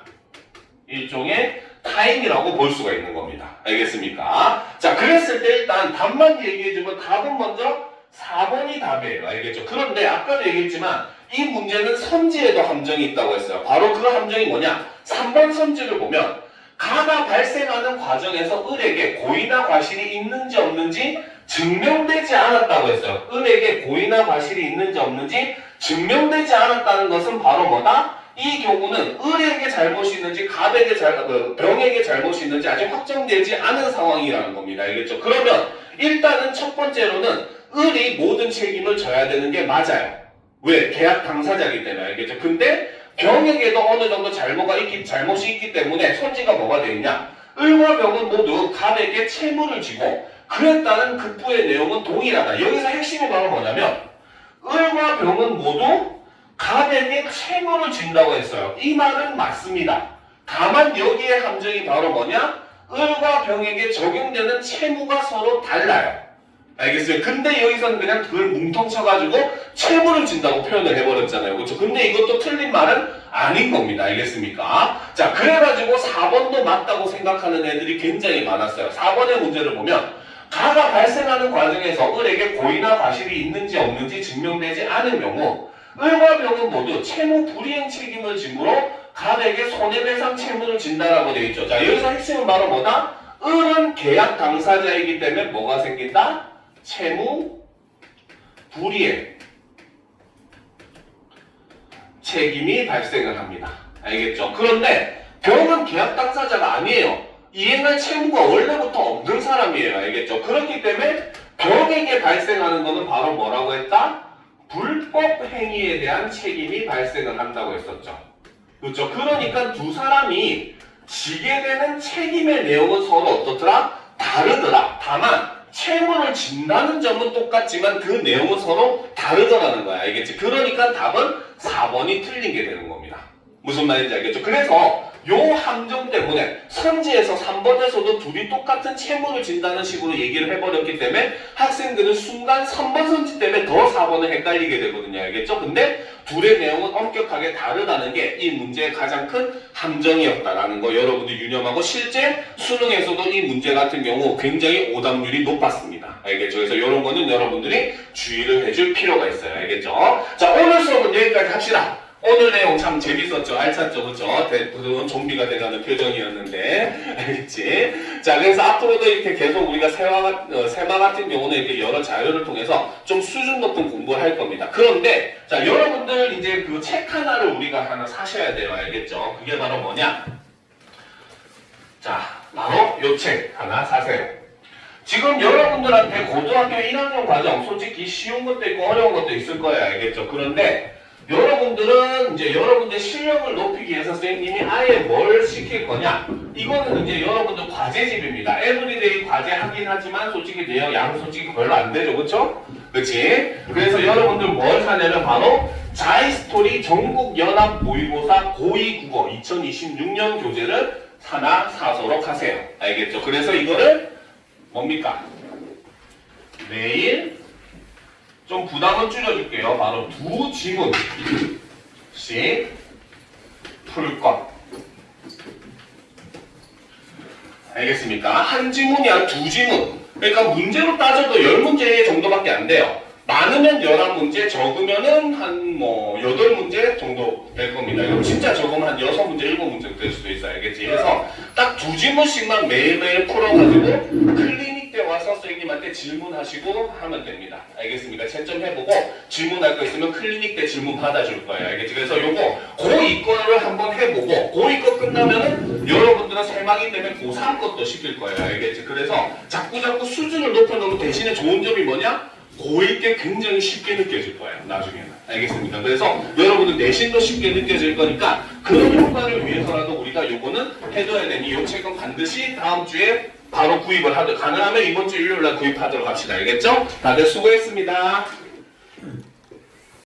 일종의 타인이라고 볼 수가 있는 겁니다. 알겠습니까? 자, 그랬을 때 일단 답만 얘기해주면 답은 먼저 4번이 답이에요. 알겠죠? 그런데 아까도 얘기했지만 이 문제는 선지에도 함정이 있다고 했어요. 바로 그 함정이 뭐냐? 3번 선지를 보면 가가 발생하는 과정에서 을에게 고의나 과실이 있는지 없는지 증명되지 않았다고 했어요. 을에게 고의나 과실이 있는지 없는지 증명되지 않았다는 것은 바로 뭐다? 이 경우는 을에게 잘못이 있는지 병에게 잘못이 있는지 아직 확정되지 않은 상황이라는 겁니다. 알겠죠? 그러면 일단은 첫 번째로는 을이 모든 책임을 져야 되는 게 맞아요. 왜? 계약 당사자이기 때문에. 알겠죠? 근데 병에게도 어느 정도 잘못이 있기 때문에 선지가 뭐가 되어 있냐? 을과 병은 모두 갑에게 채무를 지고 그랬다는 급부의 내용은 동일하다. 여기서 핵심이 바로 뭐냐면 을과 병은 모두 갑에게 채무를 진다고 했어요. 이 말은 맞습니다. 다만 여기에 함정이 바로 뭐냐? 을과 병에게 적용되는 채무가 서로 달라요. 알겠어요? 근데 여기서는 그냥 그걸 뭉텅쳐가지고 채무를 진다고 표현을 해버렸잖아요. 그렇죠? 근데 이것도 틀린 말은 아닌 겁니다. 알겠습니까? 자, 그래가지고 4번도 맞다고 생각하는 애들이 굉장히 많았어요. 4번의 문제를 보면 가가 발생하는 과정에서 을에게 고의나 과실이 있는지 없는지 증명되지 않은 경우 을과 병은 모두 채무 불이행 책임을 지므로 갑에게 손해배상 채무를 진다라고 되어 있죠. 자, 여기서 핵심은 바로 뭐다? 을은 계약 당사자이기 때문에 뭐가 생긴다? 채무 불이행 책임이 발생을 합니다. 알겠죠? 그런데 병은 계약 당사자가 아니에요. 이행할 채무가 원래부터 없는 사람이에요. 알겠죠? 그렇기 때문에 병에게 발생하는 것은 바로 뭐라고 했다? 불법 행위에 대한 책임이 발생을 한다고 했었죠. 그렇죠? 그러니까 두 사람이 지게 되는 책임의 내용은 서로 어떻더라? 다르더라. 다만 채무를 진다는 점은 똑같지만 그 내용은 서로 다르더라는 거야. 알겠지? 그러니까 답은 4번이 틀린 게 되는 겁니다. 무슨 말인지 알겠죠? 그래서 요 함정 때문에 선지에서 3번에서도 둘이 똑같은 채무를 진다는 식으로 얘기를 해버렸기 때문에 학생들은 순간 3번 선지 때문에 더 4번을 헷갈리게 되거든요. 알겠죠? 근데 둘의 내용은 엄격하게 다르다는 게 이 문제의 가장 큰 함정이었다라는 거 여러분들 유념하고 실제 수능에서도 이 문제 같은 경우 굉장히 오답률이 높았습니다. 알겠죠? 그래서 이런 거는 여러분들이 주의를 해줄 필요가 있어요. 알겠죠? 자, 오늘 수업은 여기까지 합시다. 오늘 내용 참 재밌었죠? 알찼죠? 그쵸? 그런 좀비가 돼가는 표정이었는데 알겠지? 자, 그래서 앞으로도 이렇게 계속 우리가 세마 같은 경우는 이렇게 여러 자료를 통해서 좀 수준 높은 공부를 할 겁니다. 그런데 자, 여러분들 이제 그 책 하나를 우리가 하나 사셔야 돼요. 알겠죠? 그게 바로 뭐냐? 자, 바로 요 책 하나 사세요. 지금 여러분들한테 고등학교 1학년 과정 솔직히 쉬운 것도 있고 어려운 것도 있을 거예요. 알겠죠? 그런데 여러분들은 이제 여러분들 실력을 높이기 위해서 선생님이 아예 뭘 시킬 거냐? 이거는 이제 여러분들 과제집입니다. 에브리데이 과제 하긴 하지만 솔직히 내용 양 솔직히 별로 안 되죠, 그렇죠? 그렇지? 그래서 여러분들 뭘 사냐면 바로 자이스토리 전국연합 모의고사 고2 국어 2026년 교재를 하나 사도록 하세요. 알겠죠? 그래서 이거를 뭡니까? 매일 좀 부담은 줄여줄게요. 바로 2지문씩 풀 것. 알겠습니까? 한 지문이 한 2지문. 그러니까 문제로 따져도 10문제 정도밖에 안 돼요. 많으면 11문제, 적으면은 한 8문제 정도 될 겁니다. 이거 진짜 적으면 한 6문제, 7문제 될 수도 있어요. 알겠지? 그래서 딱 2지문씩만 매일매일 풀어가지고 클리닉 때 와서 선생님한테 질문하시고 하면 됩니다. 알겠습니까? 채점해보고 질문할 거 있으면 클리닉 때 질문 받아줄 거예요. 알겠지? 그래서 요거 고2 거를 한번 해보고 고2 거 끝나면은 여러분들은 세마기 때문에 고3 것도 시킬 거예요. 알겠지? 그래서 자꾸 수준을 높여놓으면 대신에 좋은 점이 뭐냐? 고1 때 굉장히 쉽게 느껴질 거예요. 나중에는. 알겠습니까? 그래서 여러분들 내신도 쉽게 느껴질 거니까 그런 효과를 위해서라도 우리가 요거는 해둬야 되니 요 책은 반드시 다음 주에 바로 구입을 하도록 가능하면 이번 주 일요일 날 구입하도록 합시다. 알겠죠? 다들 수고했습니다.